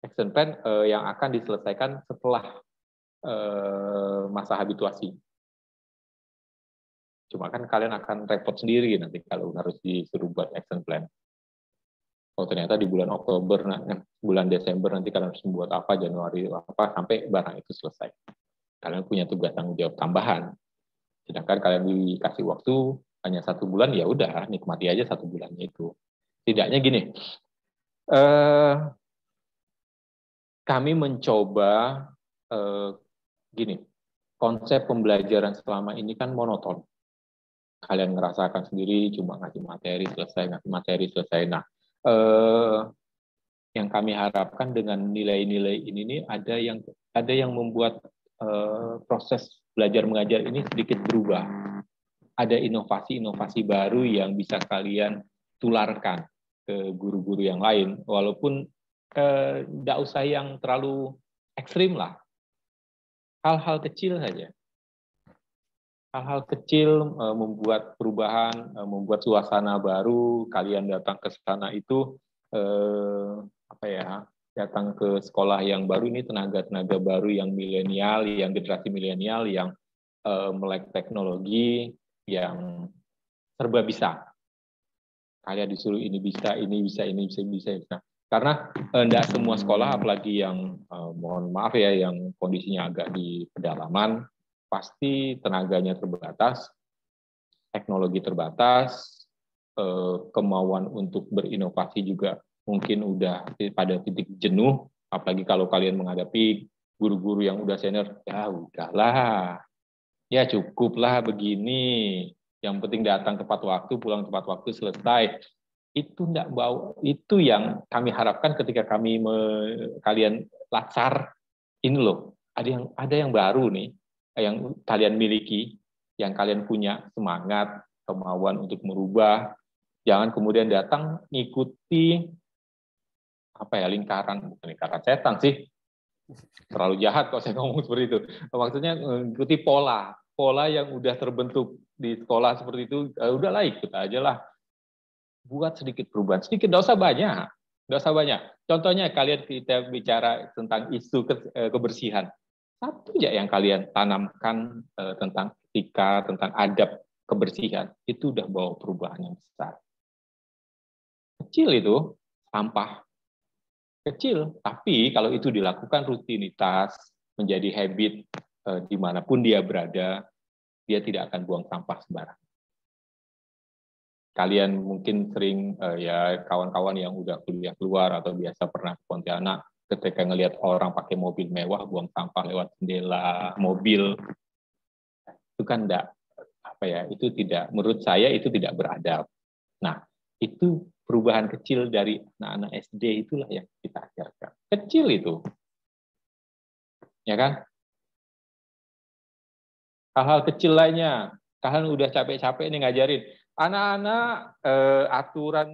Action plan yang akan diselesaikan setelah masa habituasi. Cuma kan kalian akan repot sendiri nanti kalau harus disuruh buat action plan. Oh ternyata di bulan Oktober, bulan Desember nanti kalian harus membuat apa, Januari apa, sampai barang itu selesai. Kalian punya tugas tanggung jawab tambahan. Sedangkan kalian dikasih waktu hanya 1 bulan, ya udah nikmati aja 1 bulannya itu. Tidaknya gini, kami mencoba gini, konsep pembelajaran selama ini kan monoton. Kalian ngerasakan sendiri cuma ngasih materi selesai. Nah, yang kami harapkan dengan nilai-nilai ini nih ada yang membuat proses belajar mengajar ini sedikit berubah. Ada inovasi-inovasi baru yang bisa kalian tularkan ke guru-guru yang lain, walaupun tidak usah yang terlalu ekstrim lah. Hal-hal kecil saja. Hal-hal kecil membuat perubahan, membuat suasana baru. Kalian datang ke sana itu datang ke sekolah yang baru ini, tenaga-tenaga baru yang milenial, yang generasi milenial, yang melek teknologi, yang serba bisa. Kalian disuruh ini bisa. Karena tidak semua sekolah, apalagi yang mohon maaf ya, yang kondisinya agak di pedalaman, pasti tenaganya terbatas, teknologi terbatas, kemauan untuk berinovasi juga mungkin udah pada titik jenuh, apalagi kalau kalian menghadapi guru-guru yang udah senior, ya udahlah, ya cukuplah begini, yang penting datang tepat waktu, pulang tepat waktu, selesai. Itu enggak bawa, itu yang kami harapkan ketika kalian laksar ini loh, ada yang baru nih, yang kalian miliki, yang kalian punya semangat, kemauan untuk merubah. Jangan kemudian datang ngikuti lingkaran setan sih, terlalu jahat kalau saya ngomong seperti itu. Maksudnya mengikuti pola yang udah terbentuk di sekolah seperti itu. Udahlah, ikut aja lah, buat sedikit perubahan, sedikit, nggak usah banyak. Contohnya kita bicara tentang isu kebersihan, satu aja yang kalian tanamkan tentang etika, tentang adab kebersihan, itu udah bawa perubahan yang besar. Kecil itu sampah. Kecil, tapi kalau itu dilakukan rutinitas, menjadi habit dimanapun dia berada, dia tidak akan buang sampah sembarangan. Kalian mungkin sering ya kawan-kawan yang udah kuliah keluar atau biasa pernah ke Pontianak, ketika ngelihat orang pakai mobil mewah buang sampah lewat jendela mobil, itu kan enggak apa ya, itu tidak, menurut saya itu tidak beradab. Nah, itu perubahan kecil dari anak-anak SD itulah yang kita ajarkan. Kecil itu. Ya kan? Hal-hal kecil lainnya, kalian udah capek-capek nih ngajarin anak-anak aturan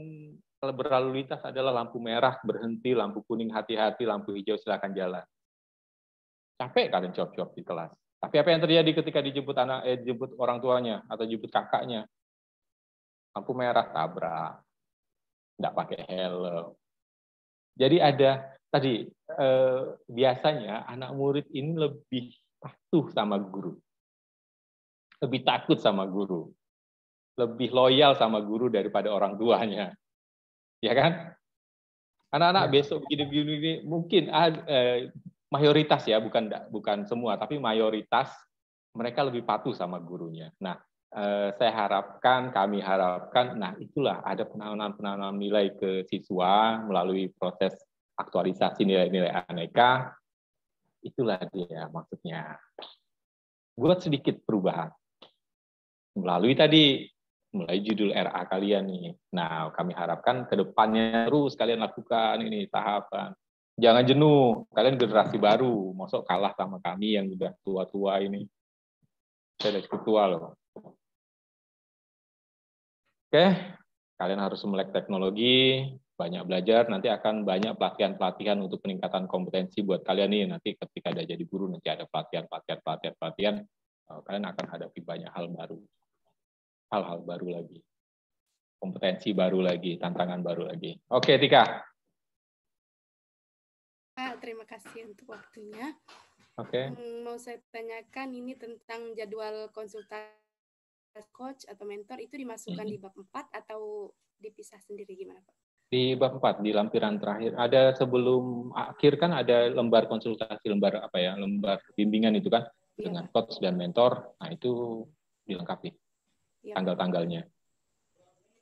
berlalu lintas adalah lampu merah berhenti, lampu kuning hati-hati, lampu hijau silakan jalan. Capek kalian jawab-jawab di kelas. Tapi apa yang terjadi ketika dijemput jemput orang tuanya atau jemput kakaknya? Lampu merah tabrak, nggak pakai helm. Jadi ada tadi biasanya anak murid ini lebih patuh sama guru, lebih takut sama guru, lebih loyal sama guru daripada orang tuanya, ya kan? Anak-anak besok begini-begini mungkin mayoritas ya, bukan semua, tapi mayoritas mereka lebih patuh sama gurunya. Nah, kami harapkan, nah itulah ada penanaman nilai ke siswa melalui proses aktualisasi nilai-nilai aneka. Itulah dia maksudnya. Buat sedikit perubahan melalui mulai judul RA kalian nih. Nah, kami harapkan ke depannya terus kalian lakukan ini tahapan. Jangan jenuh, kalian generasi baru, masuk kalah sama kami yang udah tua-tua ini. Saya udah cukup tua loh. Oke, kalian harus melek teknologi, banyak belajar, nanti akan banyak pelatihan-pelatihan untuk peningkatan kompetensi buat kalian nih. Nanti ketika ada jadi guru, nanti ada pelatihan, kalian akan hadapi banyak hal baru lagi, kompetensi baru lagi, tantangan baru lagi. Oke, Tika. Pak, terima kasih untuk waktunya. Oke. Mau saya tanyakan ini tentang jadwal konsultasi coach atau mentor itu dimasukkan di bab 4 atau dipisah sendiri gimana, Pak? Di bab 4, di lampiran terakhir. Ada sebelum akhir kan ada lembar konsultasi, lembar bimbingan itu kan, ya, dengan coach dan mentor. Nah, itu dilengkapi. Ya. Tanggal-tanggalnya.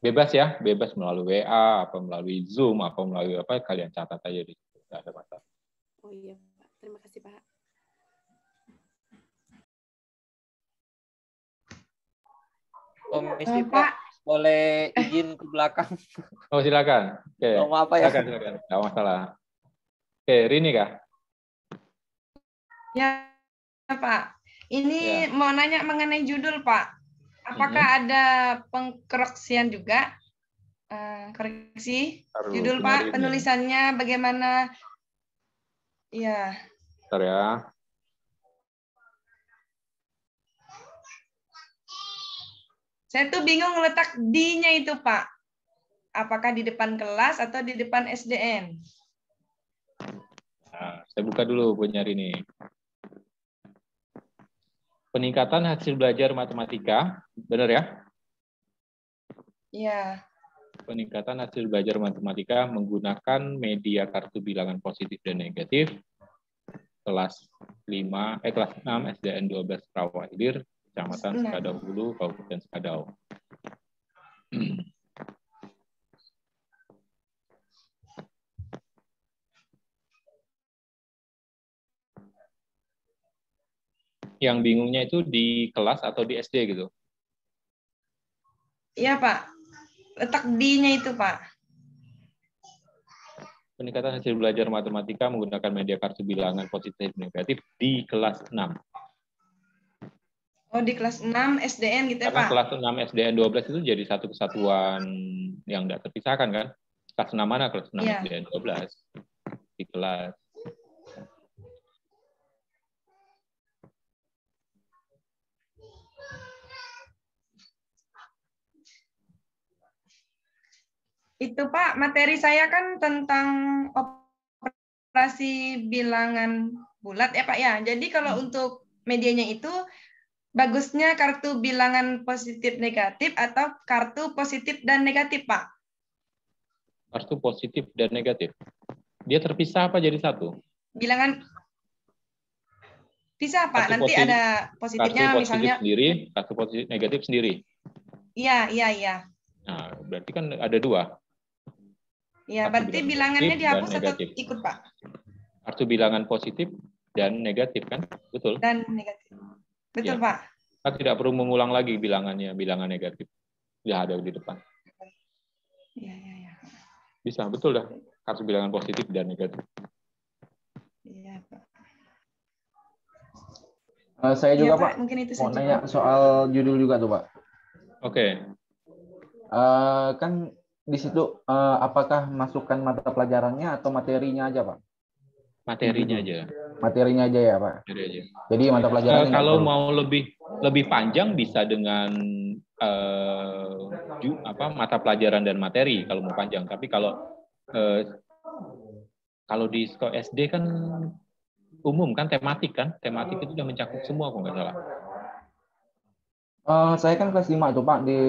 Bebas ya, bebas melalui WA, apa melalui Zoom, apa melalui apa, kalian catat aja di situ. Tidak ada masalah. Oh iya, Pak. Terima kasih, Pak. Komisi Pak, boleh izin ke belakang? Oh, silakan. Oke. Oh, maaf ya. Silakan. Tidak masalah. Oke, Rini kah? Ya, Pak. Ini mau nanya mengenai judul, Pak. Apakah ada pengkoreksian juga? Koreksi judul, Pak. Penulisannya bagaimana? Iya. Bentar ya. Saya tuh bingung letak D-nya itu, Pak. Apakah di depan kelas atau di depan SDN? Nah, saya buka dulu punya ini. Peningkatan hasil belajar matematika, benar ya? Iya. Peningkatan hasil belajar matematika menggunakan media kartu bilangan positif dan negatif. Kelas 6 SDN 12 Rawahilir, Kecamatan Sekadau Hulu, Kabupaten Sekadau. Yang bingungnya itu di kelas atau di SD gitu? Iya, Pak. Letak D-nya itu, Pak. Peningkatan hasil belajar matematika menggunakan media kartu bilangan positif dan negatif di kelas 6. Oh, di kelas 6 SDN gitu ya, Karena Pak? Kelas 6 SDN 12 itu jadi satu kesatuan yang tidak terpisahkan kan? Kelas 6 mana? Kelas 6 SDN 12. Di kelas. Itu, Pak, materi saya kan tentang operasi bilangan bulat ya, Pak ya. Jadi kalau untuk medianya itu bagusnya kartu bilangan positif negatif atau kartu positif dan negatif, Pak? Kartu positif dan negatif. Dia terpisah apa jadi satu? Bilangan bisa Pak, Kartu nanti positif, ada positifnya kartu positif misalnya. Sendiri, kartu positif negatif sendiri. Iya. Nah, berarti kan ada dua. Iya, Kartu berarti bilangannya dihapus atau ikut Pak? Kartu bilangan positif dan negatif kan? Betul. Dan negatif. Betul ya. Pak. Kita tidak perlu mengulang lagi bilangannya, bilangan negatif. Sudah ada di depan. Iya. Bisa, betul dah. Kartu bilangan positif dan negatif. Iya, Pak. Saya juga ya, Pak, mungkin itu mau saja, nanya Pak. soal judul juga tuh Pak. Oke. Kan di situ apakah masukkan mata pelajarannya atau materinya aja Pak? Materinya aja. Materinya aja ya Pak. Materi aja. Jadi mata pelajaran kalau mau lebih panjang bisa dengan mata pelajaran dan materi kalau mau panjang. Tapi kalau di sekolah SD kan umum kan, tematik itu udah mencakup semua kok nggak salah. Saya kan kelas 5 tuh Pak, di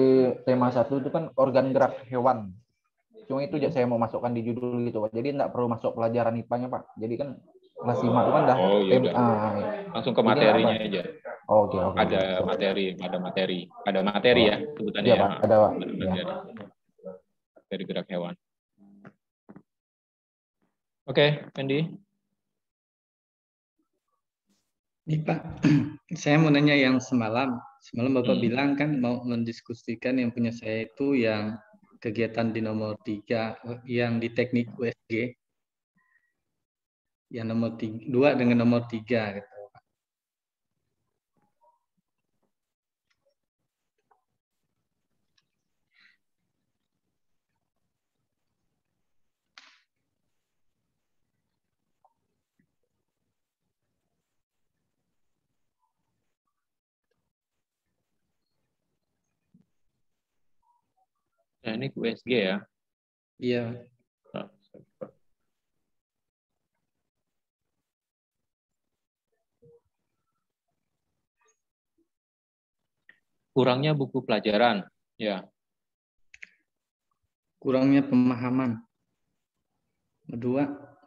tema 1 itu kan organ gerak hewan. Cuma itu saya mau masukkan di judul gitu Pak. Jadi nggak perlu masuk pelajaran IPA-nya Pak. Jadi kan kelas 5 itu kan dah langsung ke materinya aja. Oke. Ada materi ya sebutannya ya. Pak, ada Pak. Materi gerak hewan. Oke, Andy. Nih Pak, saya mau nanya yang semalam. Semalam Bapak bilang kan mau mendiskusikan yang punya saya itu yang kegiatan di nomor 3, yang di teknik USG. Yang nomor 2 dengan nomor 3 gitu. Teknik USG ya? Iya. Kurangnya buku pelajaran, ya. Kurangnya pemahaman. Kedua,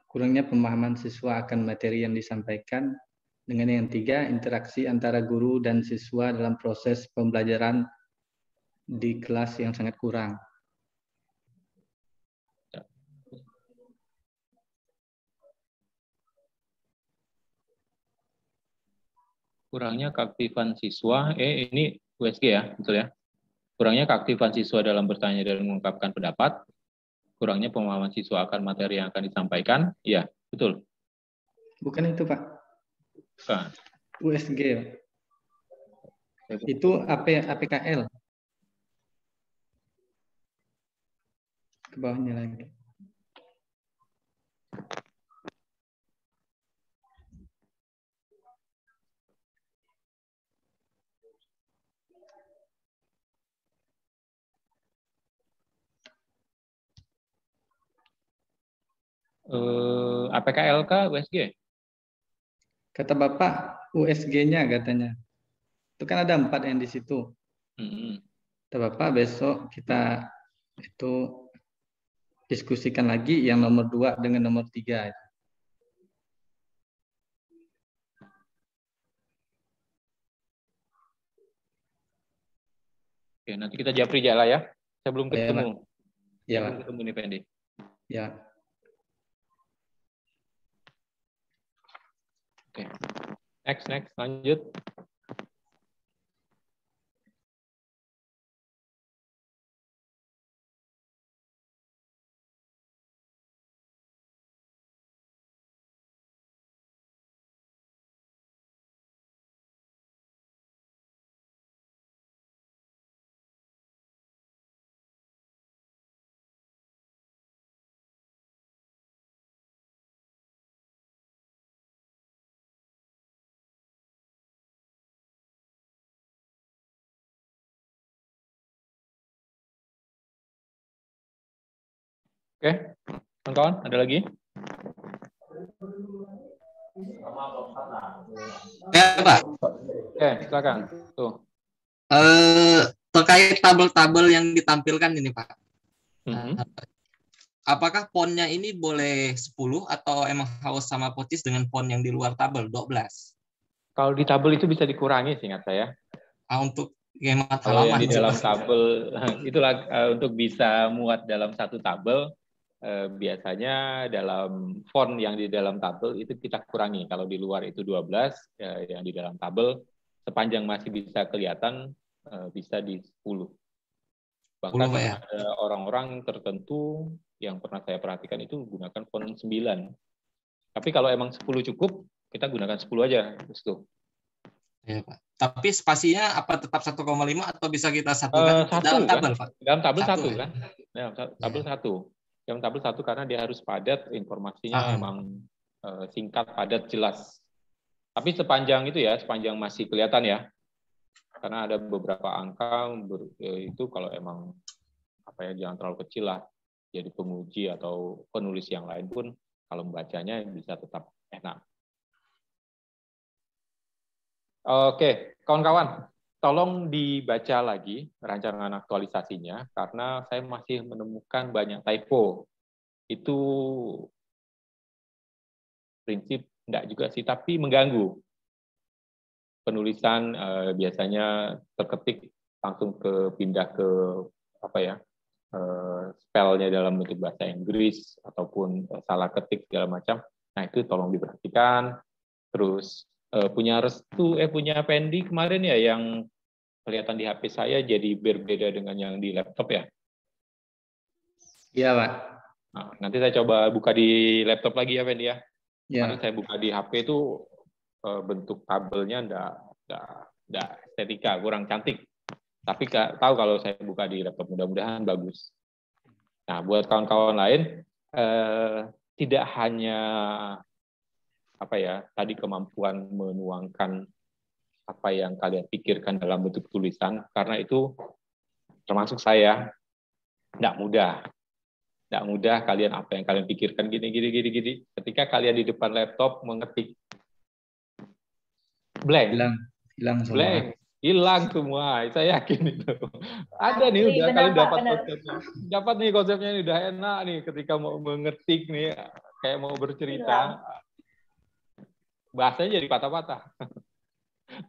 kurangnya pemahaman siswa akan materi yang disampaikan. Dengan yang 3, interaksi antara guru dan siswa dalam proses pembelajaran di kelas yang sangat kurang. Kurangnya keaktifan siswa, ini USG ya, betul ya? Kurangnya keaktifan siswa dalam bertanya dan mengungkapkan pendapat, kurangnya pemahaman siswa akan materi yang akan disampaikan, iya, betul. Bukan itu Pak. Bukan. USG. Itu APKL. Ke bawahnya lagi. APKL kah USG? Kata Bapak USG-nya katanya. Itu kan ada 4 yang di situ. Kata Bapak besok kita itu diskusikan lagi yang nomor 2 dengan nomor 3. Oke, nanti kita japri jala ya. Saya belum ketemu. Ya, belum ketemu nih Pendi. Ya. Oke. Next, lanjut. Oke, kawan-kawan, ada lagi? Ya, Pak. Oke, silakan. Tuh. Terkait tabel-tabel yang ditampilkan ini, Pak. apakah fontnya ini boleh 10 atau emang harus sama persis dengan font yang di luar tabel 12? Kalau di tabel itu bisa dikurangi seingat saya. Untuk hemat Kalau yang halaman di dalam tabel itulah untuk bisa muat dalam satu tabel, biasanya dalam font yang di dalam tabel itu kita kurangi. Kalau di luar itu 12, yang di dalam tabel sepanjang masih bisa kelihatan bisa di 10. Bahkan ada orang-orang tertentu yang pernah saya perhatikan itu gunakan font 9. Tapi kalau emang 10 cukup, kita gunakan 10 aja. Itu. Ya, Pak. Tapi spasinya apa tetap 1,5 atau bisa kita satukan dalam tabel, Pak? Dalam tabel satu ya? Kan? Dalam tabel satu. Dalam tabel satu karena dia harus padat, informasinya emang singkat, padat, jelas. Tapi sepanjang itu ya, sepanjang masih kelihatan ya. Karena ada beberapa angka itu kalau emang jangan terlalu kecil lah. Jadi penguji atau penulis yang lain pun kalau membacanya bisa tetap enak. Oke, kawan-kawan, tolong dibaca lagi rancangan aktualisasinya karena saya masih menemukan banyak typo. Itu prinsip enggak juga sih, tapi mengganggu. Penulisan biasanya terketik langsung pindah ke spellnya dalam bentuk bahasa Inggris ataupun salah ketik segala macam. Nah, itu tolong diperhatikan. Terus punya Pendi kemarin ya yang kelihatan di HP saya jadi berbeda dengan yang di laptop ya. Iya, Pak. Nah, nanti saya coba buka di laptop lagi ya, Pendi ya. Ya. Kemarin saya buka di HP itu bentuk tabelnya enggak estetika, kurang cantik. Tapi tahu kalau saya buka di laptop, mudah-mudahan bagus. Nah, buat kawan-kawan lain, tidak hanya tadi kemampuan menuangkan apa yang kalian pikirkan dalam bentuk tulisan, karena itu termasuk saya tidak mudah kalian apa yang kalian pikirkan gini. Ketika kalian di depan laptop mengetik blank, hilang semua. Saya yakin itu. Ada nih udah kalian dapat nih konsepnya ini udah enak nih ketika mau mengetik nih kayak mau bercerita. Bahasanya jadi patah-patah.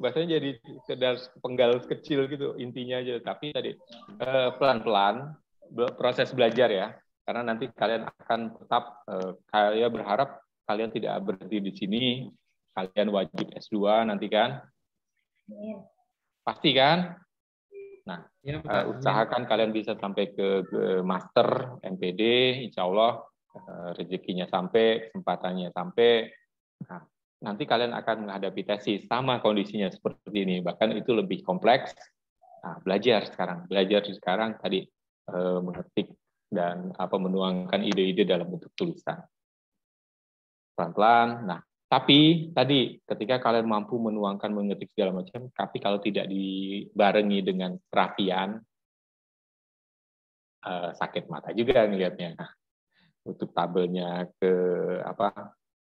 Bahasanya jadi sekedar penggal kecil gitu intinya aja. Tapi tadi pelan-pelan proses belajar ya. Karena nanti kalian akan tetap saya berharap kalian tidak berhenti di sini. Kalian wajib S2 nanti kan? Pasti kan? Nah, ya, usahakan kalian bisa sampai ke master MPD, insya Allah rezekinya sampai, kesempatannya sampai. Nah, nanti kalian akan menghadapi tesis sama kondisinya seperti ini, bahkan itu lebih kompleks. Nah, belajar sekarang tadi mengetik dan menuangkan ide-ide dalam bentuk tulisan. Pelan-pelan. Nah, tapi tadi ketika kalian mampu menuangkan, mengetik segala macam, tapi kalau tidak dibarengi dengan kerapian, sakit mata juga ngelihatnya. Nah, untuk tabelnya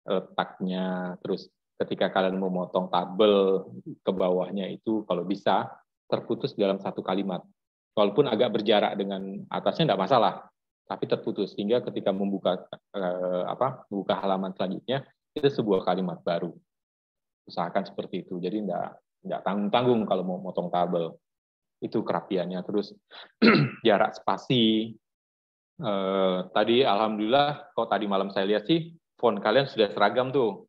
letaknya, terus ketika kalian memotong tabel ke bawahnya itu kalau bisa terputus dalam satu kalimat. Walaupun agak berjarak dengan atasnya tidak masalah, tapi terputus sehingga ketika membuka halaman selanjutnya itu sebuah kalimat baru. Usahakan seperti itu. Jadi tidak tanggung-tanggung kalau mau motong tabel. Itu kerapiannya. Terus jarak spasi. Tadi alhamdulillah kok tadi malam saya lihat sih font kalian sudah seragam tuh.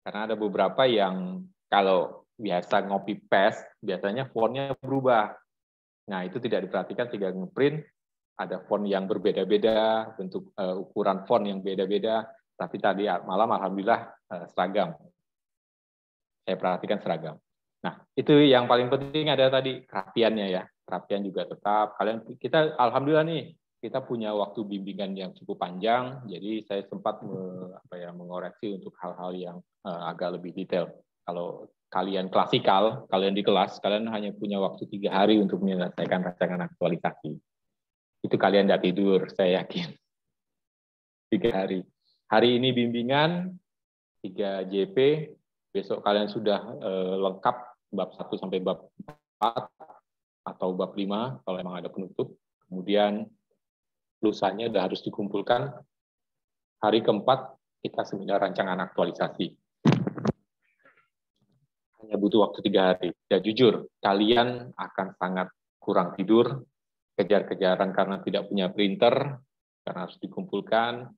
Karena ada beberapa yang kalau biasa ngopi paste biasanya fontnya berubah. Nah, itu tidak diperhatikan sehingga ngeprint ada font yang berbeda-beda, bentuk ukuran font yang beda-beda. Tapi tadi malam alhamdulillah seragam. Saya perhatikan seragam. Nah, itu yang paling penting ada tadi kerapiannya ya. Kerapian juga tetap. Kita alhamdulillah nih kita punya waktu bimbingan yang cukup panjang. Jadi saya sempat mengoreksi untuk hal-hal yang agak lebih detail. Kalau kalian klasikal, kalian di kelas, kalian hanya punya waktu 3 hari untuk menyelesaikan rancangan aktualisasi. Itu kalian tidak tidur, saya yakin. 3 hari. Hari ini bimbingan 3 JP, besok kalian sudah lengkap bab 1 sampai bab 4 atau bab 5 kalau memang ada penutup. Kemudian lusanya udah harus dikumpulkan. Hari keempat kita seminar rancangan aktualisasi. Hanya butuh waktu 3 hari. Dan jujur, kalian akan sangat kurang tidur, kejar-kejaran karena tidak punya printer, karena harus dikumpulkan,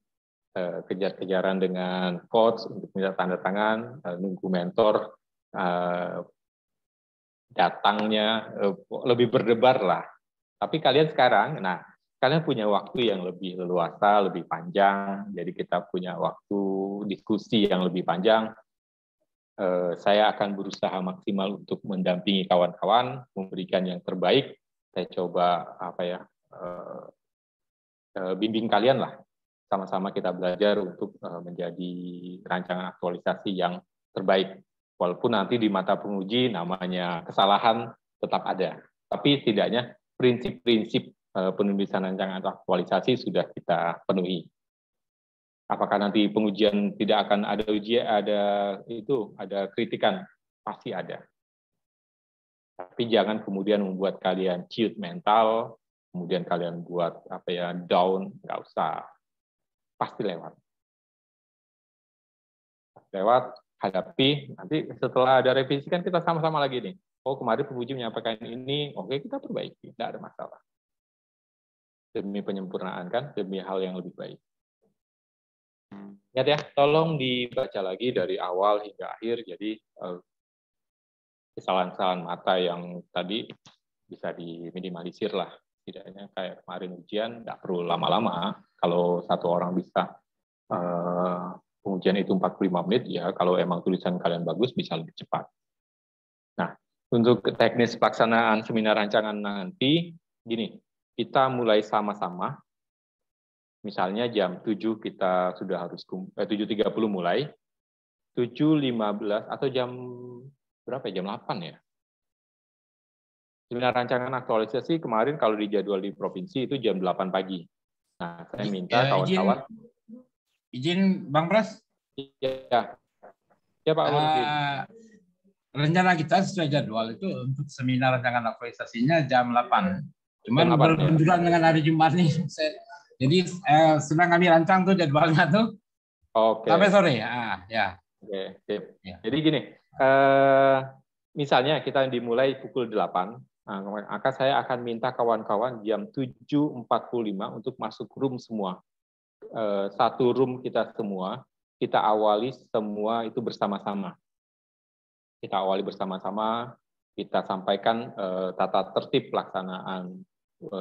kejar-kejaran dengan coach untuk minta tanda tangan, nunggu mentor, datangnya, lebih berdebar lah. Tapi kalian sekarang, kalian punya waktu yang lebih leluasa, lebih panjang, jadi kita punya waktu diskusi yang lebih panjang. Saya akan berusaha maksimal untuk mendampingi kawan-kawan, memberikan yang terbaik. Saya coba bimbing kalian lah, sama-sama kita belajar untuk menjadi rancangan aktualisasi yang terbaik. Walaupun nanti di mata penguji namanya kesalahan tetap ada, tapi setidaknya prinsip-prinsip penulisan rancangan aktualisasi sudah kita penuhi. Apakah nanti pengujian tidak akan ada ada kritikan? Pasti ada. Tapi jangan kemudian membuat kalian ciut mental, kemudian kalian buat down, nggak usah. Pasti lewat. Lewat, hadapi, nanti setelah ada revisi kan kita sama-sama lagi nih. Oh, kemarin penguji menyampaikan ini, oke kita perbaiki, tidak ada masalah. Demi penyempurnaan kan, demi hal yang lebih baik. Ingat ya, tolong dibaca lagi dari awal hingga akhir, jadi kesalahan-kesalahan mata yang tadi bisa diminimalisir lah. Setidaknya kayak kemarin ujian, nggak perlu lama-lama. Kalau satu orang bisa pengujian itu 45 menit, ya kalau emang tulisan kalian bagus, bisa lebih cepat. Nah, untuk teknis pelaksanaan seminar rancangan nanti, gini, kita mulai sama-sama. Misalnya jam 7 kita sudah harus 7.30 mulai, 7.15 atau jam berapa ya? Jam 8 ya. Seminar rancangan aktualisasi kemarin kalau dijadwal di provinsi itu jam 8 pagi. Nah, saya minta kawan-kawan. Izin Bang Pras. Ya. Ya Pak. Rencana kita sesuai jadwal itu untuk seminar rancangan aktualisasinya jam 8. Cuman berbenturan dengan hari Jumat nih. Jadi sedang kami rancang tuh jadwalnya tuh. Oke. Sampai sore ya. Oke, sip. Ya. Jadi gini, misalnya kita dimulai pukul 8, maka saya akan minta kawan-kawan jam 7.45 untuk masuk room semua. Satu room kita semua, kita awali semua itu bersama-sama. Kita awali bersama-sama, kita sampaikan tata tertib pelaksanaan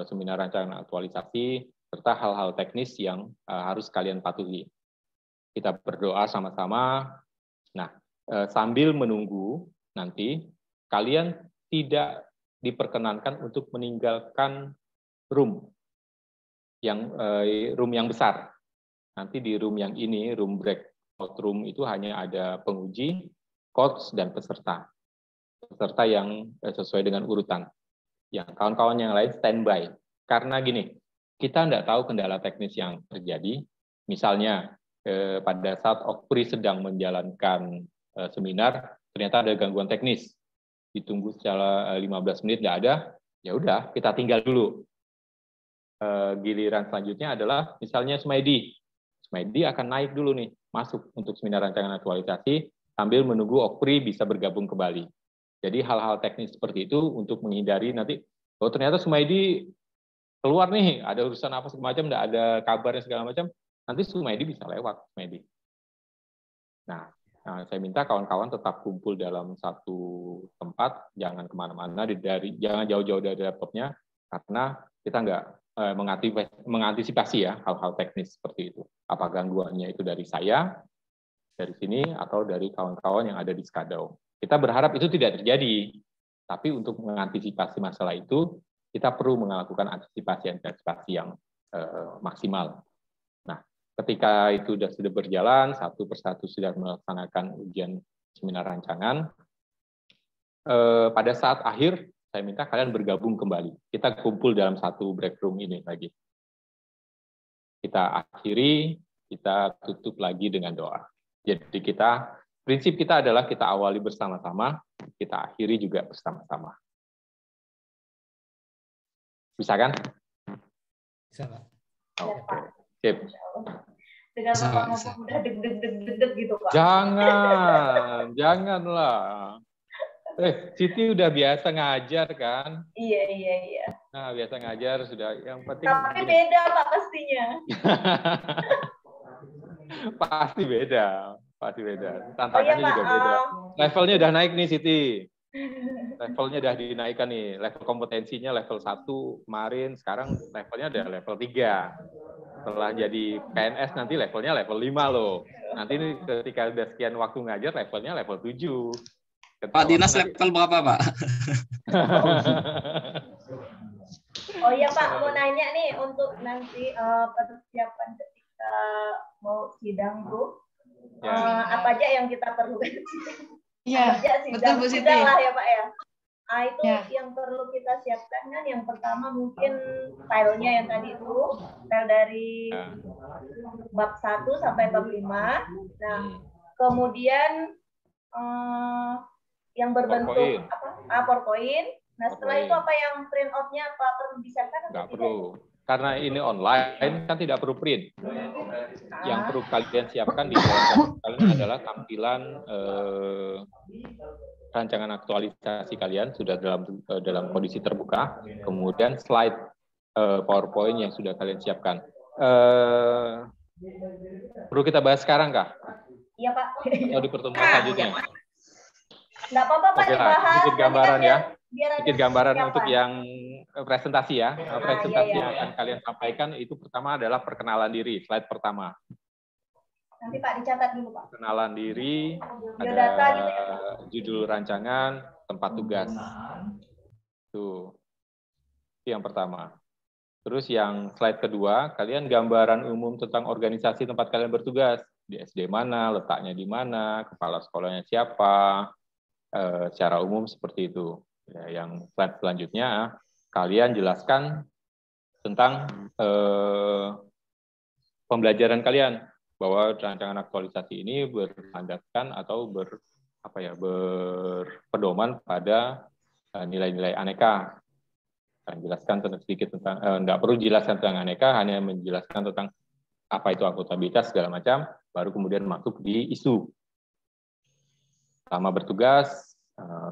seminar rancangan aktualisasi, serta hal-hal teknis yang harus kalian patuhi. Kita berdoa sama-sama. Nah, sambil menunggu nanti, kalian tidak diperkenankan untuk meninggalkan room yang besar. Nanti di room yang ini, room breakout room itu hanya ada penguji, coach, dan peserta. Peserta yang sesuai dengan urutan. Yang kawan-kawan yang lain standby. Karena gini, kita tidak tahu kendala teknis yang terjadi. Misalnya, pada saat Okpri sedang menjalankan seminar, ternyata ada gangguan teknis. Ditunggu secara 15 menit tidak ada, ya udah kita tinggal dulu. Giliran selanjutnya adalah misalnya Sumaidi. Sumaidi akan naik dulu nih, masuk untuk seminar rancangan aktualisasi, sambil menunggu Okpri bisa bergabung kembali. Jadi hal-hal teknis seperti itu untuk menghindari nanti, oh ternyata Sumaidi keluar nih, ada urusan apa segala macam, tidak ada kabarnya segala macam, nanti Sumaidi bisa lewat. Sumaidi. Nah, saya minta kawan-kawan tetap kumpul dalam satu tempat, jangan kemana-mana, jangan jauh-jauh dari laptopnya, karena kita nggak mengantisipasi ya hal-hal teknis seperti itu. Apa gangguannya itu dari saya, dari sini, atau dari kawan-kawan yang ada di Skadau. Kita berharap itu tidak terjadi, tapi untuk mengantisipasi masalah itu, kita perlu melakukan antisipasi yang maksimal. Nah, ketika itu sudah berjalan, satu persatu sudah melaksanakan ujian seminar rancangan, pada saat akhir, saya minta kalian bergabung kembali. Kita kumpul dalam satu break room ini lagi. Kita akhiri, kita tutup lagi dengan doa. Jadi prinsip kita adalah kita awali bersama-sama, kita akhiri juga bersama-sama. Bisa kan? Bisa, Pak. Oke. Sip. Dengan Bapak ngomong udah deg-deg gitu, Pak. Janganlah. Siti udah biasa ngajar kan? Iya. Nah, biasa ngajar sudah. Yang penting. Tapi beda, Pak, pastinya. Pasti beda. Tantangannya juga beda. Levelnya udah naik nih, Siti. Levelnya udah dinaikkan nih. Level kompetensinya level 1 kemarin, sekarang levelnya udah level 3. Setelah jadi PNS nanti levelnya level 5 loh. Nanti ini ketika udah sekian waktu ngajar levelnya level 7. Pak Dinas level berapa, Pak? Oh iya, Pak, mau nanya nih untuk nanti persiapan ketika mau sidang, Bu. Apa aja yang kita perlu? Iya, betul Bu Siti. Sidang lah ya, Pak ya. Itu yang perlu kita siapkan kan yang pertama mungkin filenya yang tadi itu, file dari bab 1 sampai bab 5. Nah, kemudian yang berbentuk PowerPoint. Nah, setelah itu apa yang print out-nya apa perlu disiapkan? Nggak perlu. Karena ini online kan tidak perlu print. Yang perlu kalian siapkan di dalam kalian adalah tampilan rancangan aktualisasi kalian sudah dalam kondisi terbuka, kemudian slide PowerPoint yang sudah kalian siapkan. Perlu kita bahas sekarang kah? Iya, Pak. Atau di pertemuan selanjutnya? Nggak apa-apa, Pak, dibahas. Sedikit gambaran ya. Biar Sedikit gambaran untuk yang presentasi ya. Presentasi yang akan kalian sampaikan itu pertama adalah perkenalan diri, slide pertama. Nanti Pak dicatat dulu, Pak. Perkenalan diri, biodata ada gitu ya, judul rancangan, tempat tugas. Tuh. Itu yang pertama. Terus yang slide kedua, kalian gambaran umum tentang organisasi tempat kalian bertugas. Di SD mana, letaknya di mana, kepala sekolahnya siapa, secara umum seperti itu. Ya, yang slide selanjutnya, kalian jelaskan tentang pembelajaran kalian, bahwa rancangan aktualisasi ini berlandaskan atau berpedoman pada nilai-nilai aneka. Jelaskan sedikit tentang, nggak perlu jelaskan tentang aneka, hanya menjelaskan tentang apa itu akuntabilitas segala macam, baru kemudian masuk di isu. Selama bertugas,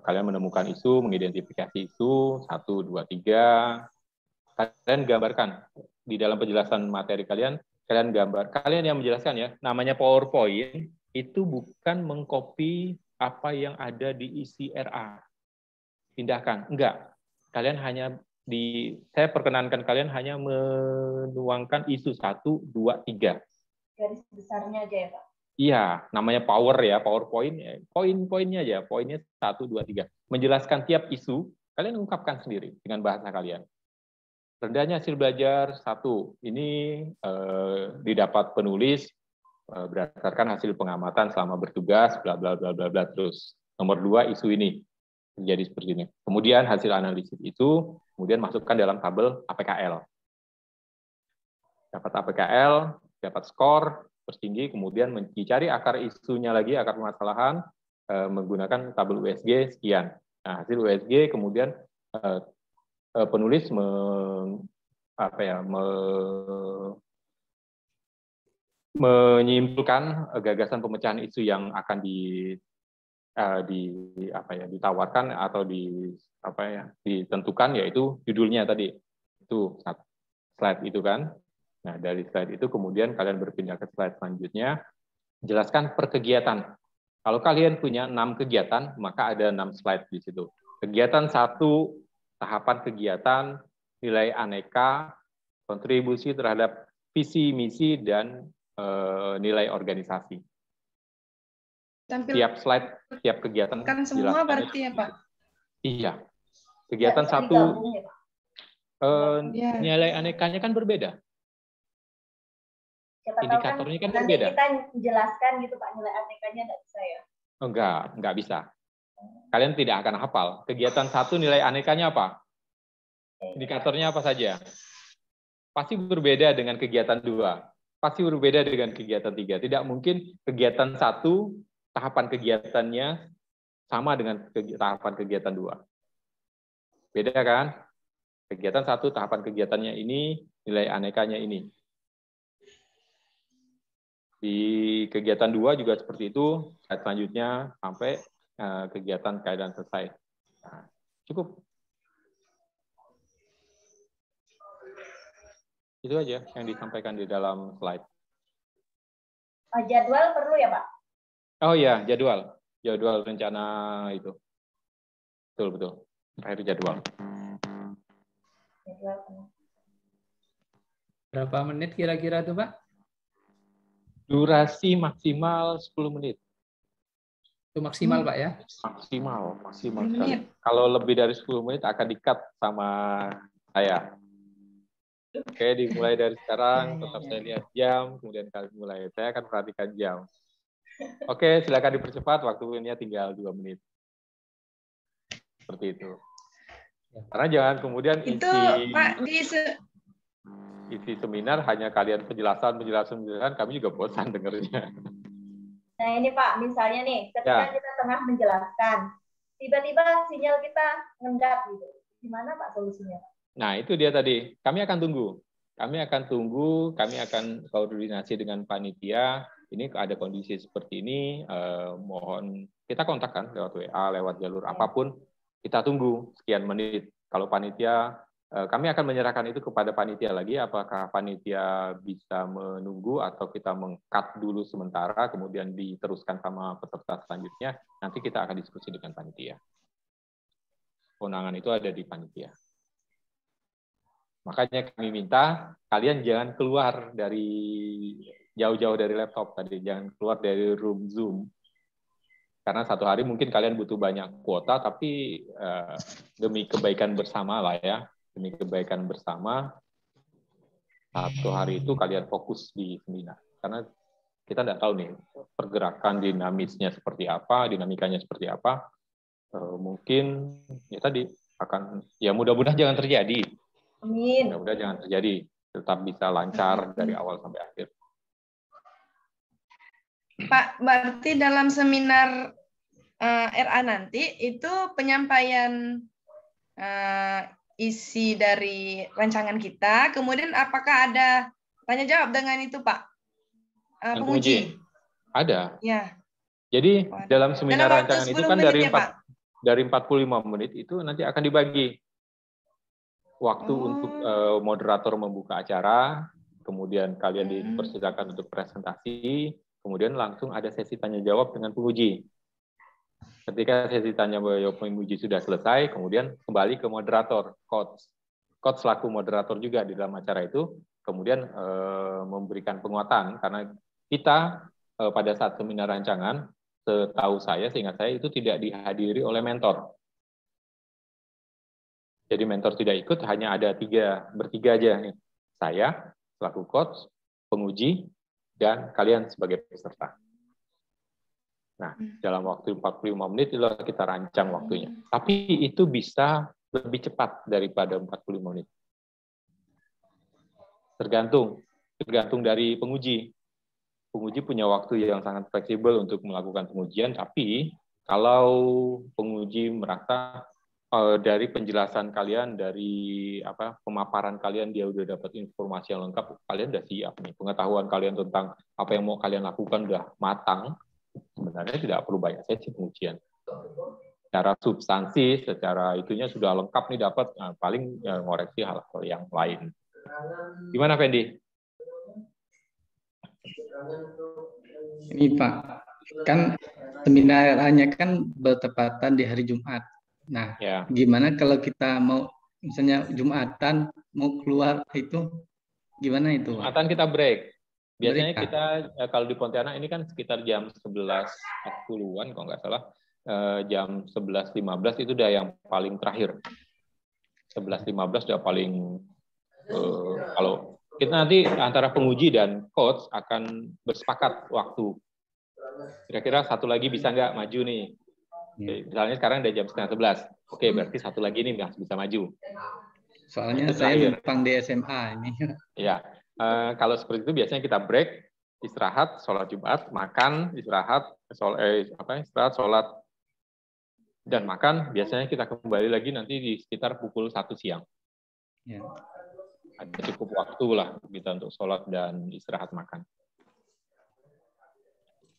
kalian menemukan isu, mengidentifikasi isu, 1, 2, 3, kalian gambarkan. Di dalam penjelasan materi kalian yang menjelaskan ya, namanya PowerPoint, itu bukan mengcopy apa yang ada di isi RA. Pindahkan, enggak. Kalian hanya saya perkenankan kalian hanya menuangkan isu 1, 2, 3. Garis besarnya aja ya, Pak? Iya, namanya power ya, PowerPoint, ya. Poin-poinnya aja, poinnya 1, 2, 3. Menjelaskan tiap isu, kalian ungkapkan sendiri dengan bahasa kalian. Rendahnya hasil belajar 1, ini didapat penulis berdasarkan hasil pengamatan selama bertugas, bla bla bla bla bla terus. Nomor 2, isu ini terjadi seperti ini. Kemudian hasil analisis itu kemudian masukkan dalam tabel APKL. Dapat APKL, dapat skor tertinggi, kemudian dicari akar isunya lagi, akar permasalahan menggunakan tabel USG sekian. Nah, hasil USG kemudian penulis menyimpulkan gagasan pemecahan isu yang akan ditawarkan atau ditentukan, yaitu judulnya tadi. Itu slide itu kan. Nah, dari slide itu kemudian kalian berpindah ke slide selanjutnya, jelaskan per kegiatan. Kalau kalian punya 6 kegiatan, maka ada 6 slide di situ. Kegiatan 1, tahapan kegiatan, nilai aneka, kontribusi terhadap visi, misi, dan nilai organisasi. Tiap slide, tiap kegiatan. Kan semua berarti ya, Pak? Iya. Kegiatan 1, nilai anekanya kan berbeda. Indikatornya kan berbeda. Nanti kita jelaskan gitu, Pak, nilai anekanya nggak bisa ya? Enggak bisa. Kalian tidak akan hafal. Kegiatan 1 nilai anekanya apa? Indikatornya apa saja? Pasti berbeda dengan kegiatan 2. Pasti berbeda dengan kegiatan 3. Tidak mungkin kegiatan 1, tahapan kegiatannya sama dengan tahapan kegiatan 2. Beda kan? Kegiatan 1, tahapan kegiatannya ini, nilai anekanya ini. Di kegiatan 2 juga seperti itu, slide selanjutnya sampai kegiatan keadaan selesai. Nah, cukup. Itu aja yang disampaikan di dalam slide. Jadwal perlu ya, Pak? Oh iya, jadwal rencana itu. Betul. Terakhir jadwal. Berapa menit kira-kira tuh, Pak? Durasi maksimal 10 menit. Itu maksimal, Pak ya? Maksimal sekali. Kalau lebih dari 10 menit akan di-cut sama saya. Oke, dimulai dari sekarang, tetap saya lihat jam, kemudian kalian mulai. Saya akan perhatikan jam. Oke, silakan dipercepat, waktunya tinggal 2 menit. Seperti itu. Karena jangan kemudian itu, Pak, isi seminar hanya kalian penjelasan, kami juga bosan dengarnya. Nah ini Pak, misalnya nih, ketika kita tengah menjelaskan, tiba-tiba sinyal kita ngendap gitu. Gimana Pak solusinya? Nah, itu dia tadi. Kami akan tunggu, kami akan koordinasi dengan panitia. Ini ada kondisi seperti ini, mohon kita kontakkan lewat WA, lewat jalur apapun, kita tunggu sekian menit. Kalau panitia, kami akan menyerahkan itu kepada panitia lagi, apakah panitia bisa menunggu atau kita meng-cut dulu sementara, kemudian diteruskan sama peserta selanjutnya, nanti kita akan diskusi dengan panitia. Kewenangan itu ada di panitia. Makanya kami minta kalian jangan keluar jauh-jauh dari laptop tadi, jangan keluar dari room Zoom. Karena satu hari mungkin kalian butuh banyak kuota, tapi demi kebaikan bersama lah ya, demi kebaikan bersama, satu hari itu kalian fokus di seminar. Karena kita tidak tahu nih pergerakan dinamisnya seperti apa, dinamikanya seperti apa. Mungkin ya tadi akan, ya mudah-mudahan jangan terjadi. Amin. Mudah-mudahan jangan terjadi, tetap bisa lancar dari awal sampai akhir. Pak, berarti dalam seminar RA nanti itu penyampaian isi dari rancangan kita, kemudian apakah ada tanya jawab dengan itu Pak? Penguji? Ada. Ya. Jadi dalam seminar rancangan itu kan dari 45 menit itu nanti akan dibagi. Waktu untuk moderator membuka acara, kemudian kalian dipersilakan untuk presentasi, kemudian langsung ada sesi tanya jawab dengan penguji. Ketika sesi tanya jawab penguji sudah selesai, kemudian kembali ke moderator, coach selaku moderator juga di dalam acara itu, kemudian memberikan penguatan, karena kita pada saat seminar rancangan, setahu saya, seingat saya, itu tidak dihadiri oleh mentor. Jadi mentor tidak ikut, hanya ada bertiga aja nih. Saya selaku coach, penguji, dan kalian sebagai peserta. Nah, dalam waktu 45 menit itu kita rancang waktunya. Tapi itu bisa lebih cepat daripada 45 menit. Tergantung dari penguji. Penguji punya waktu yang sangat fleksibel untuk melakukan pengujian, tapi kalau penguji merasa dari penjelasan kalian, dari pemaparan kalian, dia udah dapat informasi yang lengkap, kalian udah siap nih, pengetahuan kalian tentang apa yang mau kalian lakukan udah matang, sebenarnya tidak perlu banyak sesi pengujian. Secara substansi, secara itunya sudah lengkap nih dapat, paling ngoreksi hal-hal yang lain. Gimana Fendi? Ini Pak, kan seminarnya kan bertepatan di hari Jumat. Nah, gimana kalau kita mau misalnya Jumatan mau keluar itu gimana itu? Jumatan kita break. Biasanya kita kalau di Pontianak ini kan sekitar jam 11.40-an kalau nggak salah, jam 11.15 itu udah yang paling terakhir. 11.15 udah paling kalau kita nanti antara penguji dan coach akan bersepakat waktu. Kira-kira satu lagi bisa nggak maju nih? Misalnya sekarang udah jam 10:30. Oke, berarti satu lagi nih nggak bisa maju. Soalnya saya numpang di SMA ini. Ya, kalau seperti itu biasanya kita break, istirahat, sholat Jumat, makan, istirahat, sholat dan makan. Biasanya kita kembali lagi nanti di sekitar pukul 1 siang. Ya. Ada cukup waktu lah kita untuk sholat dan istirahat makan.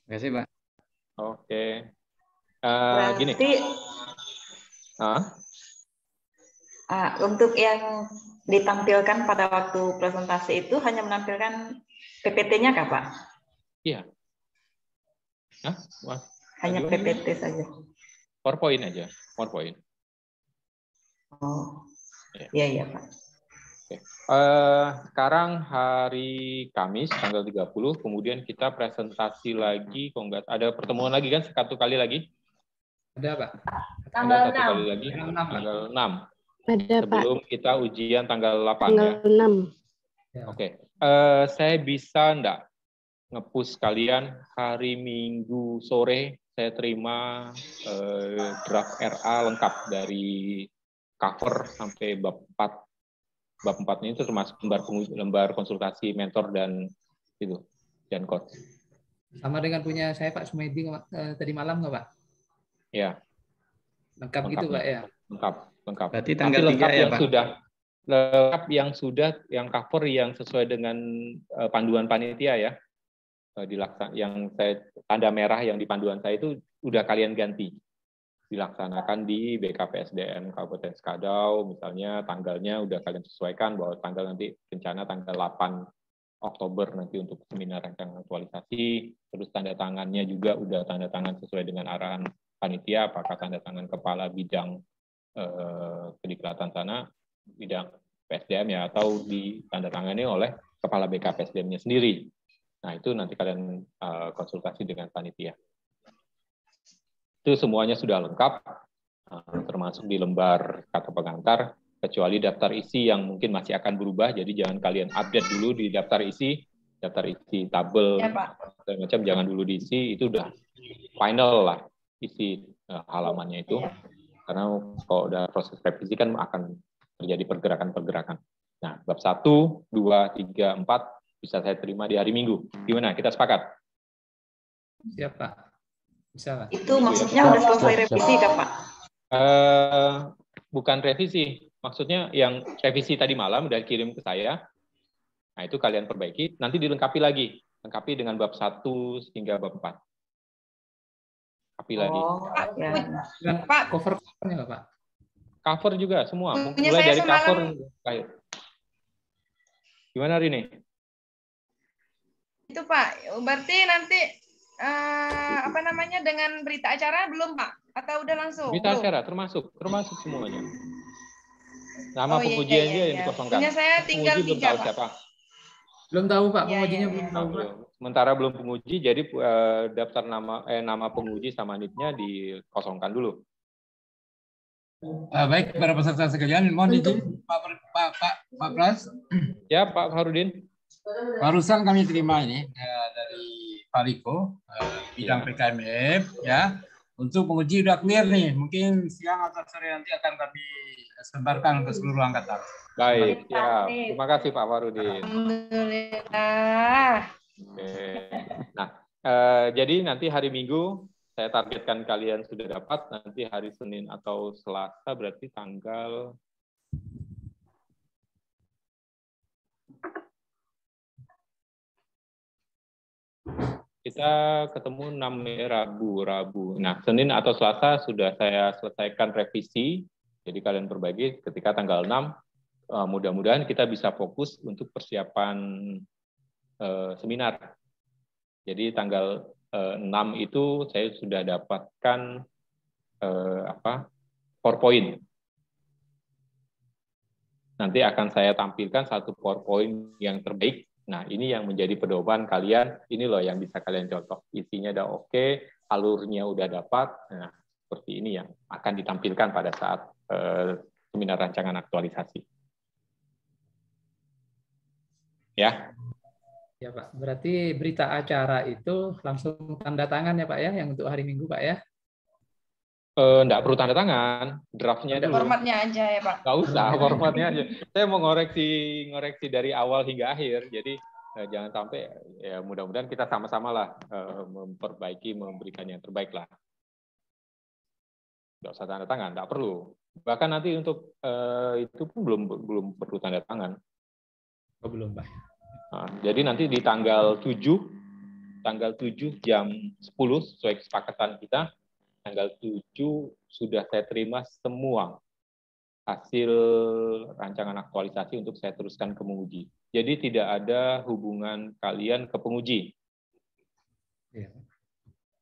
Terima kasih, Pak. Oke. Berarti Gini. Untuk yang ditampilkan pada waktu presentasi itu hanya menampilkan PPT-nya kah, Pak? Iya. Hanya PPT saja. PowerPoint aja, PowerPoint. Oh, iya Pak. Oke. Sekarang hari Kamis tanggal 30, kemudian kita presentasi lagi, kalau nggak ada pertemuan lagi kan, satu kali lagi? Ada, Pak. Tanggal ada 6. Kali lagi, tanggal 6. Ada, sebelum Pak. kita ujian tanggal 8 tanggal ya. 6. Oke. Saya bisa enggak nge-push kalian hari Minggu sore saya terima draft RA lengkap dari cover sampai bab 4. Bab 4 ini itu termasuk lembar konsultasi mentor dan itu dan coach. Sama dengan punya saya Pak Sumedi tadi malam nggak Pak? Ya. Lengkap gitu Pak ya? Lengkap. Berarti tanggal tapi lengkap 3 ya yang Pak? Sudah yang cover yang sesuai dengan panduan panitia ya. Yang saya tanda merah yang di panduan saya itu udah kalian ganti. Dilaksanakan di BKPSDM Kabupaten Skadau, misalnya tanggalnya udah kalian sesuaikan bahwa tanggal nanti rencana tanggal 8 Oktober nanti untuk seminar rancangan aktualisasi, terus tanda tangannya juga udah tanda tangan sesuai dengan arahan panitia, apakah tanda tangan kepala bidang kedikdikbudayaan sana, bidang PSDM ya, atau ditandatangani oleh kepala BKPSDM-nya sendiri. Nah, itu nanti kalian konsultasi dengan panitia. Itu semuanya sudah lengkap, termasuk di lembar kata pengantar, kecuali daftar isi yang mungkin masih akan berubah, jadi jangan kalian update dulu di daftar isi tabel, ya, Pak. macam jangan dulu diisi, itu udah final lah isi halamannya itu, karena kalau udah proses revisi kan akan terjadi pergerakan-pergerakan. Nah, bab 1, 2, 3, 4 bisa saya terima di hari Minggu. Gimana? Kita sepakat? Siap, Pak. Bisa, Pak. Itu maksudnya udah selesai revisi kan, Pak? Bukan revisi. Maksudnya yang revisi tadi malam udah kirim ke saya. Nah, itu kalian perbaiki. Nanti dilengkapi lagi. Lengkapi dengan bab 1 hingga bab 4. Lengkapi lagi. Pak, cover-covernya nggak, Pak? Cover juga semua. Mulai dari cover. Gimana Rini? Itu Pak, berarti nanti dengan berita acara belum Pak? Atau udah langsung? Berita acara termasuk semuanya. Nama pengujiannya yang dikosongkan. Punya saya tinggal 3 Pak. Siapa? Belum tahu Pak, pengujinya belum tahu Pak. Sementara belum penguji, jadi daftar nama penguji sama NIP-nya dikosongkan dulu. Baik, para peserta sekalian, mohon izin Pak Pras. Ya, Pak Farudin. Barusan kami terima ini dari Pak Riko, bidang PKMF, ya. Untuk penguji udah clear nih, mungkin siang atau sore nanti akan kami sebarkan ke seluruh angkatan. Baik, ya. Terima kasih Pak Farudin. Alhamdulillah. Oke. Nah, jadi nanti hari Minggu saya targetkan kalian sudah dapat, nanti hari Senin atau Selasa berarti tanggal kita ketemu 6 Rabu. Nah, Senin atau Selasa sudah saya selesaikan revisi, jadi kalian berbagi ketika tanggal 6, mudah-mudahan kita bisa fokus untuk persiapan seminar. Jadi tanggal 6 itu saya sudah dapatkan PowerPoint. Nanti akan saya tampilkan satu PowerPoint yang terbaik. Nah, ini yang menjadi pedoman kalian. Ini loh yang bisa kalian contoh. Isinya udah oke, alurnya udah dapat. Nah, seperti ini yang akan ditampilkan pada saat seminar rancangan aktualisasi. Ya. Ya Pak, berarti berita acara itu langsung tanda tangan ya Pak ya, yang untuk hari Minggu Pak ya? Enggak perlu tanda tangan, draftnya dulu. Formatnya aja ya Pak? Nggak usah, formatnya aja. Saya mau ngoreksi dari awal hingga akhir, jadi jangan sampai, ya mudah-mudahan kita sama-sama lah memperbaiki, memberikan yang terbaik lah. Nggak usah tanda tangan, nggak perlu. Bahkan nanti untuk itu pun belum perlu tanda tangan. Oh, belum Pak. Nah, jadi nanti di tanggal 7 tanggal 7 jam 10 sesuai kesepakatan kita, tanggal 7 sudah saya terima semua hasil rancangan aktualisasi untuk saya teruskan ke penguji. Jadi tidak ada hubungan kalian ke penguji.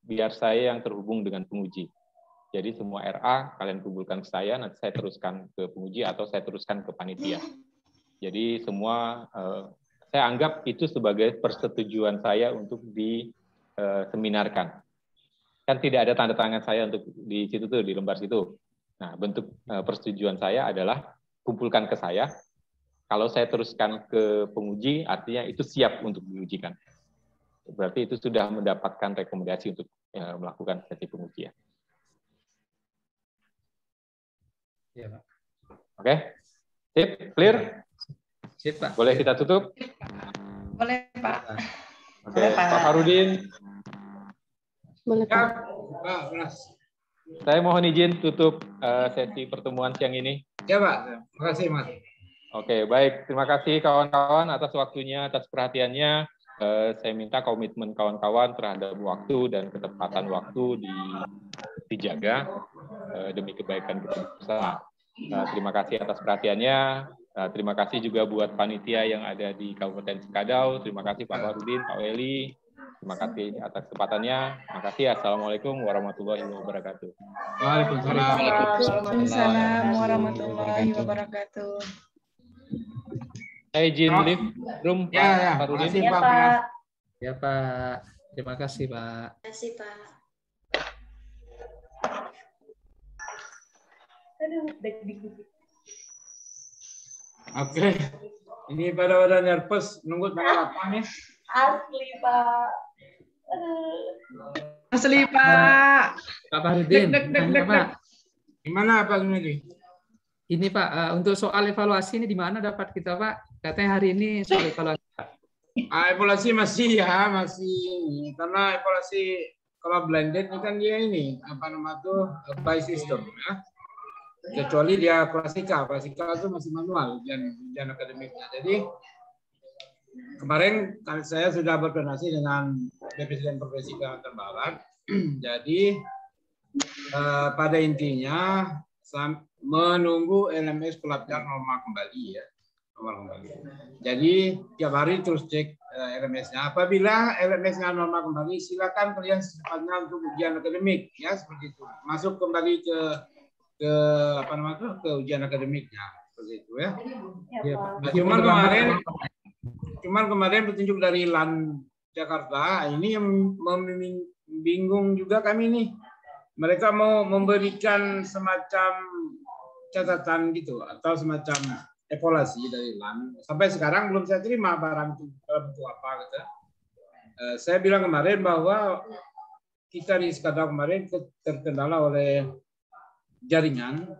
Biar saya yang terhubung dengan penguji. Jadi semua RA kalian kumpulkan ke saya, nanti saya teruskan ke penguji atau saya teruskan ke panitia. Jadi semua saya anggap itu sebagai persetujuan saya untuk diseminarkan. Kan tidak ada tanda tangan saya untuk di situ tuh, di lembar situ. Nah, bentuk persetujuan saya adalah kumpulkan ke saya. Kalau saya teruskan ke penguji, artinya itu siap untuk diujikan. Berarti itu sudah mendapatkan rekomendasi untuk melakukan sesi pengujian. Ya, Pak. Oke, sip, clear? Sip, Pak. Boleh kita tutup? Boleh, Pak. Oke, Pak Farudin. Boleh, Pak. Saya mohon izin tutup sesi pertemuan siang ini. Ya, Pak. Terima kasih, Mas. Oke, baik. Terima kasih kawan-kawan atas waktunya, atas perhatiannya. Saya minta komitmen kawan-kawan terhadap waktu dan ketepatan waktu dijaga demi kebaikan kita bersama. Terima kasih atas perhatiannya. Terima kasih juga buat panitia yang ada di Kabupaten Sekadau. Terima kasih Pak Farudin, Pak Weli. Terima kasih atas kesempatannya. Terima kasih. Assalamualaikum warahmatullahi wabarakatuh. Waalaikumsalam warahmatullahi wabarakatuh. Saya izin lift room Pak Farudin. Ya, Pak. Ya, Pak. Terima kasih, Pak. Terima kasih, Pak. Oke. Ini pada nervous nunggu tanggal 8 nih. Asli, Pak. Asli, Pak. Pak Farudin. Pak. Gimana Pak Gumili? Ini Pak, untuk soal evaluasi ini di mana dapat kita Pak? Katanya hari ini soal evaluasi Pak. Evaluasi masih karena evaluasi kalau blended ini kan dia ini apa nama tuh by system ya. Kecuali dia klasika itu masih manual ujian akademiknya. Jadi kemarin saya sudah berkoordinasi dengan Presiden Provinsi Kalimantan Barat. Jadi pada intinya menunggu LMS pelatihan normal kembali ya. Jadi tiap hari terus cek LMS-nya. Apabila LMS-nya normal kembali, silakan kalian secepatnya untuk ujian akademik ya seperti itu. Masuk kembali ke ujian akademiknya seperti itu ya. Nah, cuman kemarin petunjuk dari LAN Jakarta ini yang bingung juga kami nih. Mereka mau memberikan semacam catatan gitu atau semacam evaluasi dari LAN. Sampai sekarang belum saya terima barang itu dalam bentuk apa gitu. Saya bilang kemarin bahwa kita di Sekadau kemarin terkendala oleh jaringan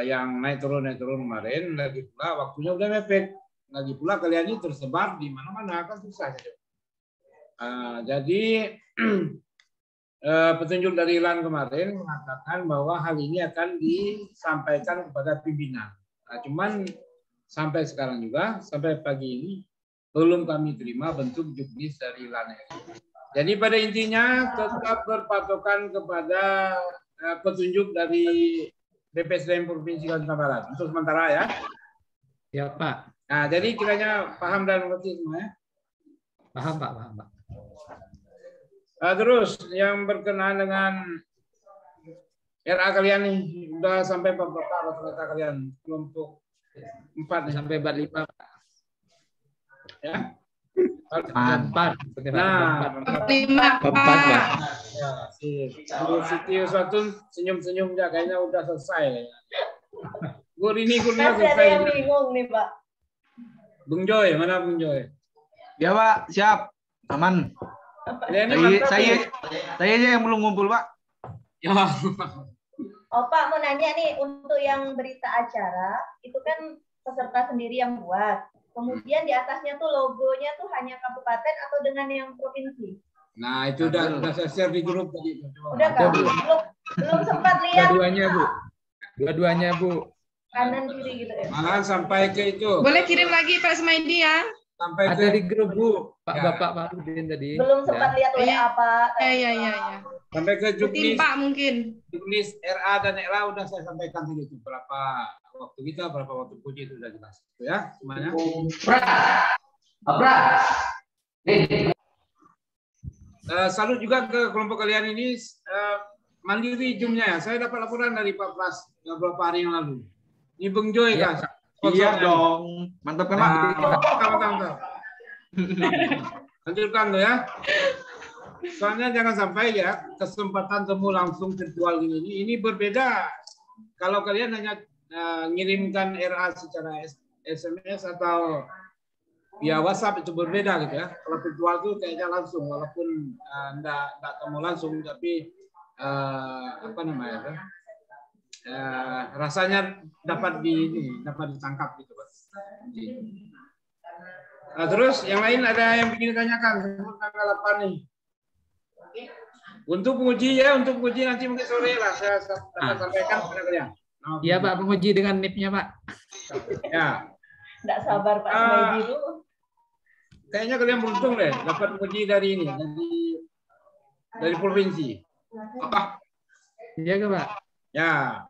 yang naik turun kemarin. Lagi pula waktunya udah mepet. Lagi pula kalian ini tersebar di mana-mana kan susah. Jadi petunjuk dari LAN kemarin mengatakan bahwa hal ini akan disampaikan kepada pimpinan. Nah, cuman sampai sekarang juga, sampai pagi ini, belum kami terima bentuk juknis dari LAN. Jadi pada intinya tetap berpatokan kepada petunjuk dari BPSDM Provinsi Kalimantan Barat. Untuk sementara ya. Ya Pak. Nah, jadi kiranya paham dan mengerti semua ya? Paham Pak, paham Pak. Terus yang berkenaan dengan RA kalian nih udah sampai berapa rata-rata kalian kelompok 4 sampai 45 Pak. Ya. 4. Nah, 5 Pak. Ya, Siti Uswatun senyum-senyum ya kayaknya udah selesai. Gur ini kurnya selesai. Ada yang bingung nih, Pak. Bung Joy, mana Bung Joy? Ya Pak, siap. Aman. Saya aja yang belum ngumpul Pak. Ya. Oh Pak, mau nanya nih, untuk yang berita acara, itu kan peserta sendiri yang buat. Kemudian di atasnya tuh logonya tuh hanya kabupaten atau dengan yang provinsi? Nah, itu udah saya share di grup tadi. Udah kan? Belum sempat lihat. Dua-duanya, Bu. Kanan kiri gitu ya. Malah sampai ke itu. Boleh kirim lagi Pak Smaidi ya. sampai ada ke di grup Bu, Pak ya. Bapak Pak Rudin tadi. Belum sempat lihat WA Pak. Iya. Sampai ke juknis Timpa mungkin. Juknis RA dan RA udah saya sampaikan tadi itu berapa waktu kita, berapa waktu puji itu sudah jelas. Itu ya semuanya. Salut juga ke kelompok kalian ini mandiri Zoom-nya ya. Saya dapat laporan dari Pak Pras beberapa hari yang lalu. Ini Bung Joy kan? Iya dong. Mantap kan, Pak? Mantap. Lanjutkan tuh ya. Soalnya jangan sampai ya kesempatan temu langsung virtual ini berbeda. Kalau kalian hanya ngirimkan RA secara SMS atau via WhatsApp itu berbeda gitu ya. Kalau virtual itu kayaknya langsung, walaupun enggak ketemu langsung, tapi apa namanya? Rasanya dapat ditangkap gitu, Pak. Nah, terus yang lain ada yang ingin ditanyakan tanggal 8 nih. Untuk penguji nanti mungkin sore lah saya sampaikan kepada kalian. Iya Pak, penguji dengan NIP-nya Pak. Ya. Nggak sabar Pak Sumaidi dulu. Kayaknya kalian beruntung deh dapat penguji dari ini, dari provinsi. Iya kan Pak? Ya.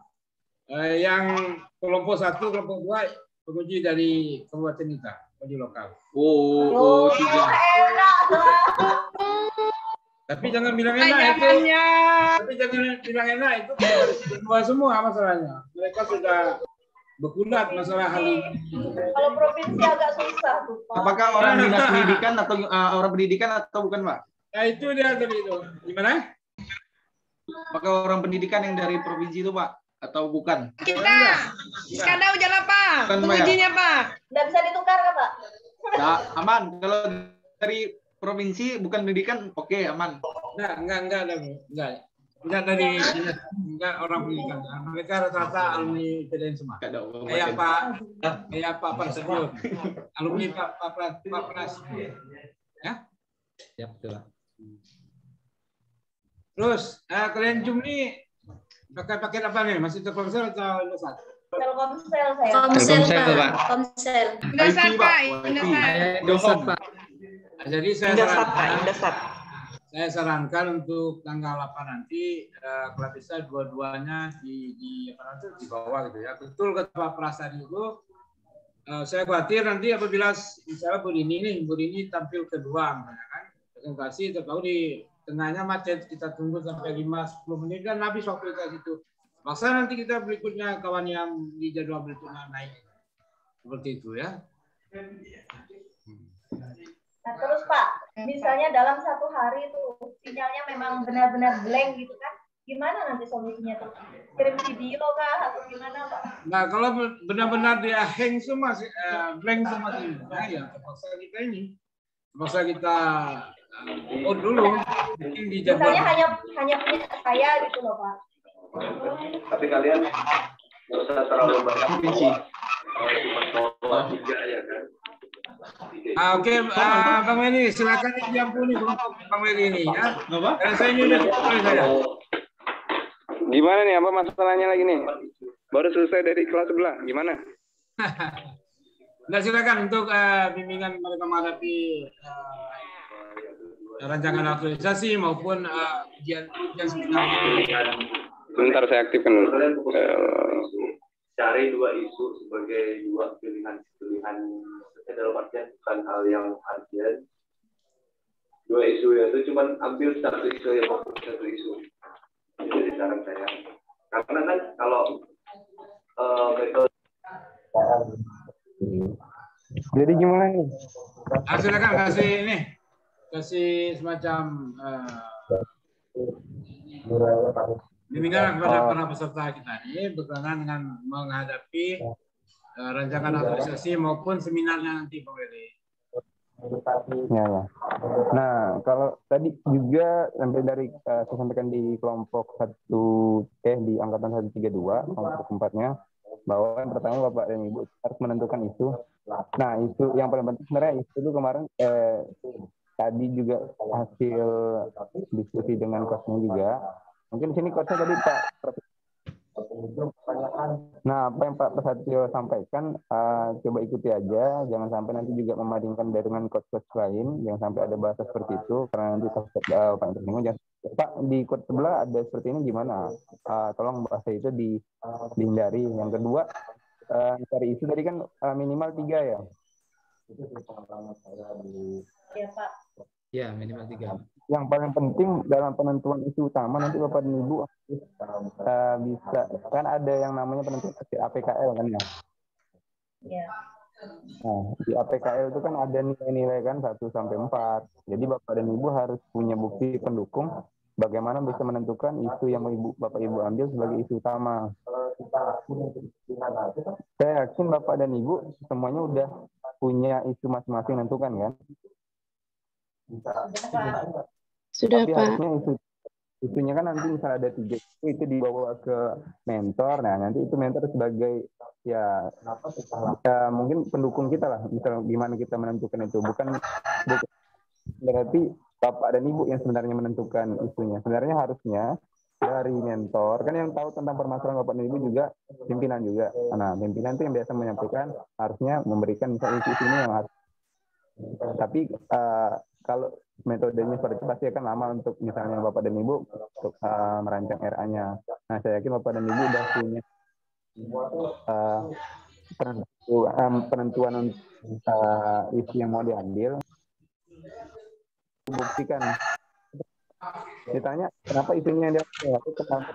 Yang kelompok 1, kelompok 2 penguji dari Kabupaten Nita, penguji lokal. Tapi jangan bilang enak itu. Tapi jangan bilang enak itu semua masalahnya. Mereka sudah berkulat masalah hal ini. Kalau provinsi agak susah tuh Pak. Apakah orang dinas pendidikan atau orang pendidikan atau bukan Pak? Ya itu dia tadi itu. Gimana? Apakah orang pendidikan yang dari provinsi itu Pak? Atau bukan? Kita. Sekarang ujian apa? Pengujinya Pak. Nggak bisa ditukar kan Pak? Nah, aman. Kalau dari provinsi bukan pendidikan, oke, aman. Enggak dari orang pendidikan. Mereka rata-rata alumni PDN semua. Kayak Pak Prasetyo, alumni Pak Pras. Ya? Ya betul. Terus kalian Zoom nih pakai paket apa nih? Masih Telkomsel atau Indosat? Telkomsel saya. Komsel Pak. Komsel. Indosat Pak. Indosat Pak. Jadi saya sarankan untuk tanggal 8 nanti kalau bisa dua-duanya di bawah gitu ya. Betul kata Pak Pras tadi itu. Saya khawatir nanti apabila misalnya Bu Rini tampil kedua misalnya kan presentasi tahu di tengahnya macet, kita tunggu sampai 5-10 menit kan habis waktu kita situ. Masa nanti kita berikutnya kawan yang di jadwal berikutnya naik seperti itu ya. Nah terus Pak, misalnya dalam satu hari itu sinyalnya memang benar-benar blank gitu kan, gimana nanti solusinya tuh? Kirim video kah atau gimana Pak? Nah kalau benar-benar dia hang semua, blank semua sih, nah ya terpaksa kita dulu mungkin di jadwal. Misalnya hanya punya saya gitu loh Pak. Tapi kalian nggak usah terlalu banyak provinsi. Ya kan. Oke, Bang Meli, silakan diampuni Bang Meli ini ya. Karena saya nyulit saya. Gimana nih, apa masalahnya lagi nih? Baru selesai dari kelas sebelah, gimana? Nah, silakan untuk bimbingan mereka menghadapi rancangan aktualisasi maupun ujian sebenarnya. Sebentar saya aktifkan dulu. Cari dua isu sebagai dua pilihan dalam artian bukan hal yang urgent. Dua isu itu cuma ambil satu isu yang fokus satu isu. Itu jadi saran saya. Karena kan kalau metode jadi gimana nih? Silakan kasih semacam bimbingan kepada para peserta kita ini berkenaan dengan menghadapi rancangan aktualisasi maupun seminarnya nanti Pak Weli. Ya. Nah, kalau tadi juga sampai dari saya sampaikan di kelompok di angkatan 132 kelompok keempatnya bahwa yang pertama Bapak dan Ibu harus menentukan isu. Nah, isu yang paling penting sebenarnya isu itu kemarin tadi juga hasil diskusi dengan coachnya juga. Mungkin sini coachnya tadi Pak Nah, apa yang Pak Prasetyo sampaikan, coba ikuti aja, jangan sampai nanti juga memadingkan dengan coach-coach lain, jangan sampai ada bahasa seperti itu, karena nanti Pak tersinggung. Pak, di coach sebelah ada seperti ini gimana? Tolong bahasa itu dihindari. Yang kedua, cari isu tadi kan minimal 3 ya? Iya, Pak. Ya, minimal 3. Yang paling penting dalam penentuan isu utama nanti Bapak dan Ibu bisa, kan ada yang namanya penentuan APKL kan ya? Iya. Nah, di APKL itu kan ada nilai-nilai kan 1 sampai 4. Jadi Bapak dan Ibu harus punya bukti pendukung bagaimana bisa menentukan isu yang Bapak Ibu ambil sebagai isu utama. Saya yakin Bapak dan Ibu semuanya udah punya isu masing-masing menentukan kan? Sudah, tapi Pak. harusnya isunya kan nanti misalnya ada 3 itu dibawa ke mentor. Nah, nanti itu mentor sebagai ya mungkin pendukung kita lah, misal gimana kita menentukan itu, bukan berarti Bapak dan Ibu yang sebenarnya menentukan isunya. Sebenarnya harusnya dari mentor, kan yang tahu tentang permasalahan Bapak dan Ibu juga pimpinan juga. Nah, pimpinan itu yang biasa menyampaikan, harusnya memberikan misalnya isu ini yang harus. Tapi kalau metodenya seperti itu pasti akan lama untuk misalnya Bapak dan Ibu untuk merancang RA-nya. Nah, saya yakin Bapak dan Ibu sudah punya penentuan isu yang mau diambil. Buktikan. Ditanya kenapa isunya yang diambil, kenapa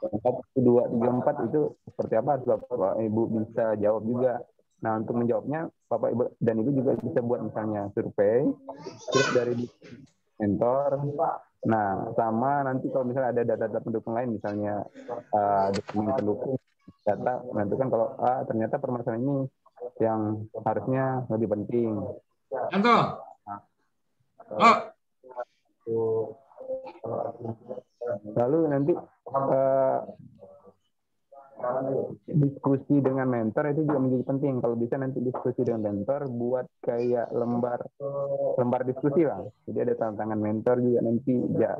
1, 2, 3, 4 itu seperti apa, harus Bapak Ibu bisa jawab juga. Nah, untuk menjawabnya Bapak Ibu dan Ibu juga bisa buat misalnya survei, terus dari mentor. Nah, sama nanti kalau misalnya ada data-data pendukung lain, misalnya dokumen pendukung, data menentukan kalau ternyata permasalahan ini yang harusnya lebih penting. Contoh. Oh. Lalu nanti diskusi dengan mentor itu juga menjadi penting. Kalau bisa nanti diskusi dengan mentor, buat kayak lembar diskusi lah. Jadi ada tantangan mentor juga nanti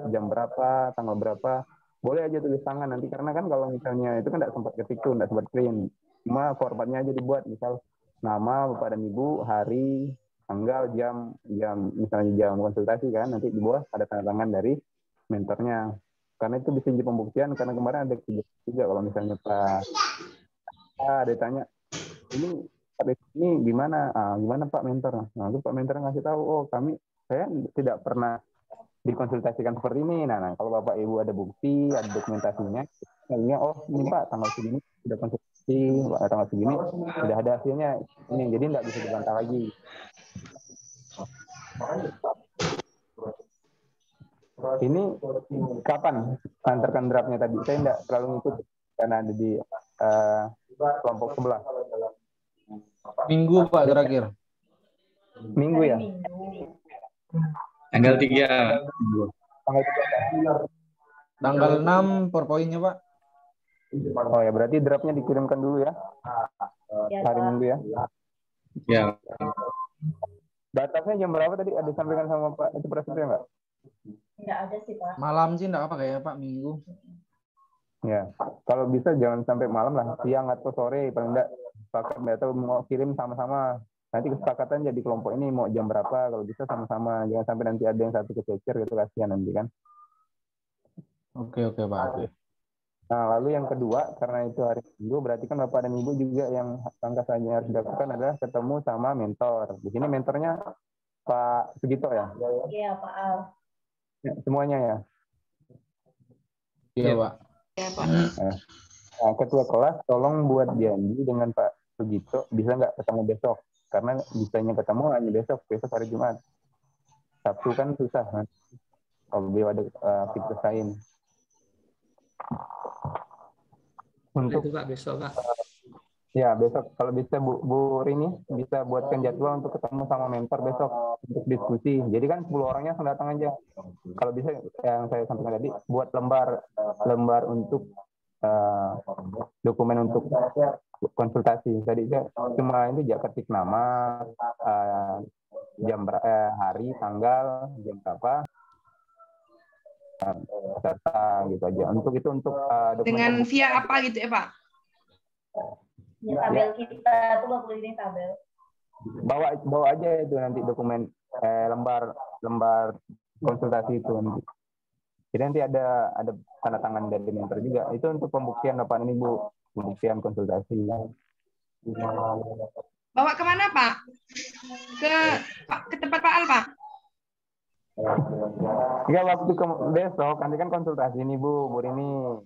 jam berapa, tanggal berapa. Boleh aja tulis tangan nanti, karena kan kalau misalnya itu kan tidak sempat ketik tuh, tidak sempat print. Cuma formatnya aja dibuat, misal nama Bapak dan Ibu, hari, tanggal, jam misalnya jam konsultasi kan, nanti di bawah ada tanda tangan dari mentornya. Karena itu bisa jadi pembuktian, karena kemarin ada kejadian juga kalau misalnya Pak ditanya ini gimana Pak mentor. Nah, itu Pak mentor ngasih tahu, oh saya tidak pernah dikonsultasikan seperti ini. Nah, kalau Bapak Ibu ada bukti, ada dokumentasinya, oh ini Pak tanggal segini sudah konsultasi, tanggal segini sudah ada hasilnya ini, jadi tidak bisa dibantah lagi. Ini kapan antarkan draftnya tadi? Saya tidak terlalu ngikut karena ada di kelompok sebelah. Minggu Pak terakhir. Minggu ya? Tanggal 3. Tanggal 6 PowerPoint-nya Pak. Oh ya, berarti draftnya dikirimkan dulu ya? Hari Minggu ya? Ya. Batasnya jam berapa tadi? Ada disampaikan sama Pak itu Prasetyo nggak? Nggak ada sih, Pak. Malam sih nggak apa kayaknya Pak, Minggu. Ya, kalau bisa jangan sampai malam lah, siang atau sore paling enggak. Pakai atau mau kirim sama-sama. Nanti kesepakatan jadi kelompok ini mau jam berapa, kalau bisa sama-sama. Jangan sampai nanti ada yang satu kececer gitu, kasihan nanti kan. Oke Pak. Oke. Nah, lalu yang kedua, karena itu hari Minggu, berarti kan Bapak dan Ibu juga yang langkah selanjutnya harus dilakukan adalah ketemu sama mentor. Di sini mentornya Pak Sugito ya? Iya, Pak Al. Ya, semuanya ya? Iya, Pak. Iya, Pak. Nah, ketua kelas tolong buat janji dengan Pak Sugito, bisa nggak ketemu besok? Karena bisanya ketemu hanya besok hari Jumat. Sabtu kan susah, kan? Kalau beliau ada aktivitas lain. Untuk itu Pak besok Pak. Ya besok kalau bisa Bu Rini bisa buatkan jadwal untuk ketemu sama mentor besok untuk diskusi. Jadi kan 10 orangnya langsung datang aja. Kalau bisa yang saya sampaikan tadi buat lembar untuk dokumen untuk konsultasi. Tadi saya cuma itu ketik nama, hari, tanggal, jam berapa. data gitu aja. Untuk dengan via apa gitu ya Pak? Ya, tabel kita tuh Bapak ini tabel. Bawa aja itu nanti dokumen lembar konsultasi itu nanti. Jadi nanti ada tanda tangan dari mentor juga. Itu untuk pembuktian Bapak ini Bu, pembuktian konsultasi. Bawa kemana Pak? Ke tempat Pak Al Pak? Ya waktu besok nanti kan konsultasi nih Bu Rini.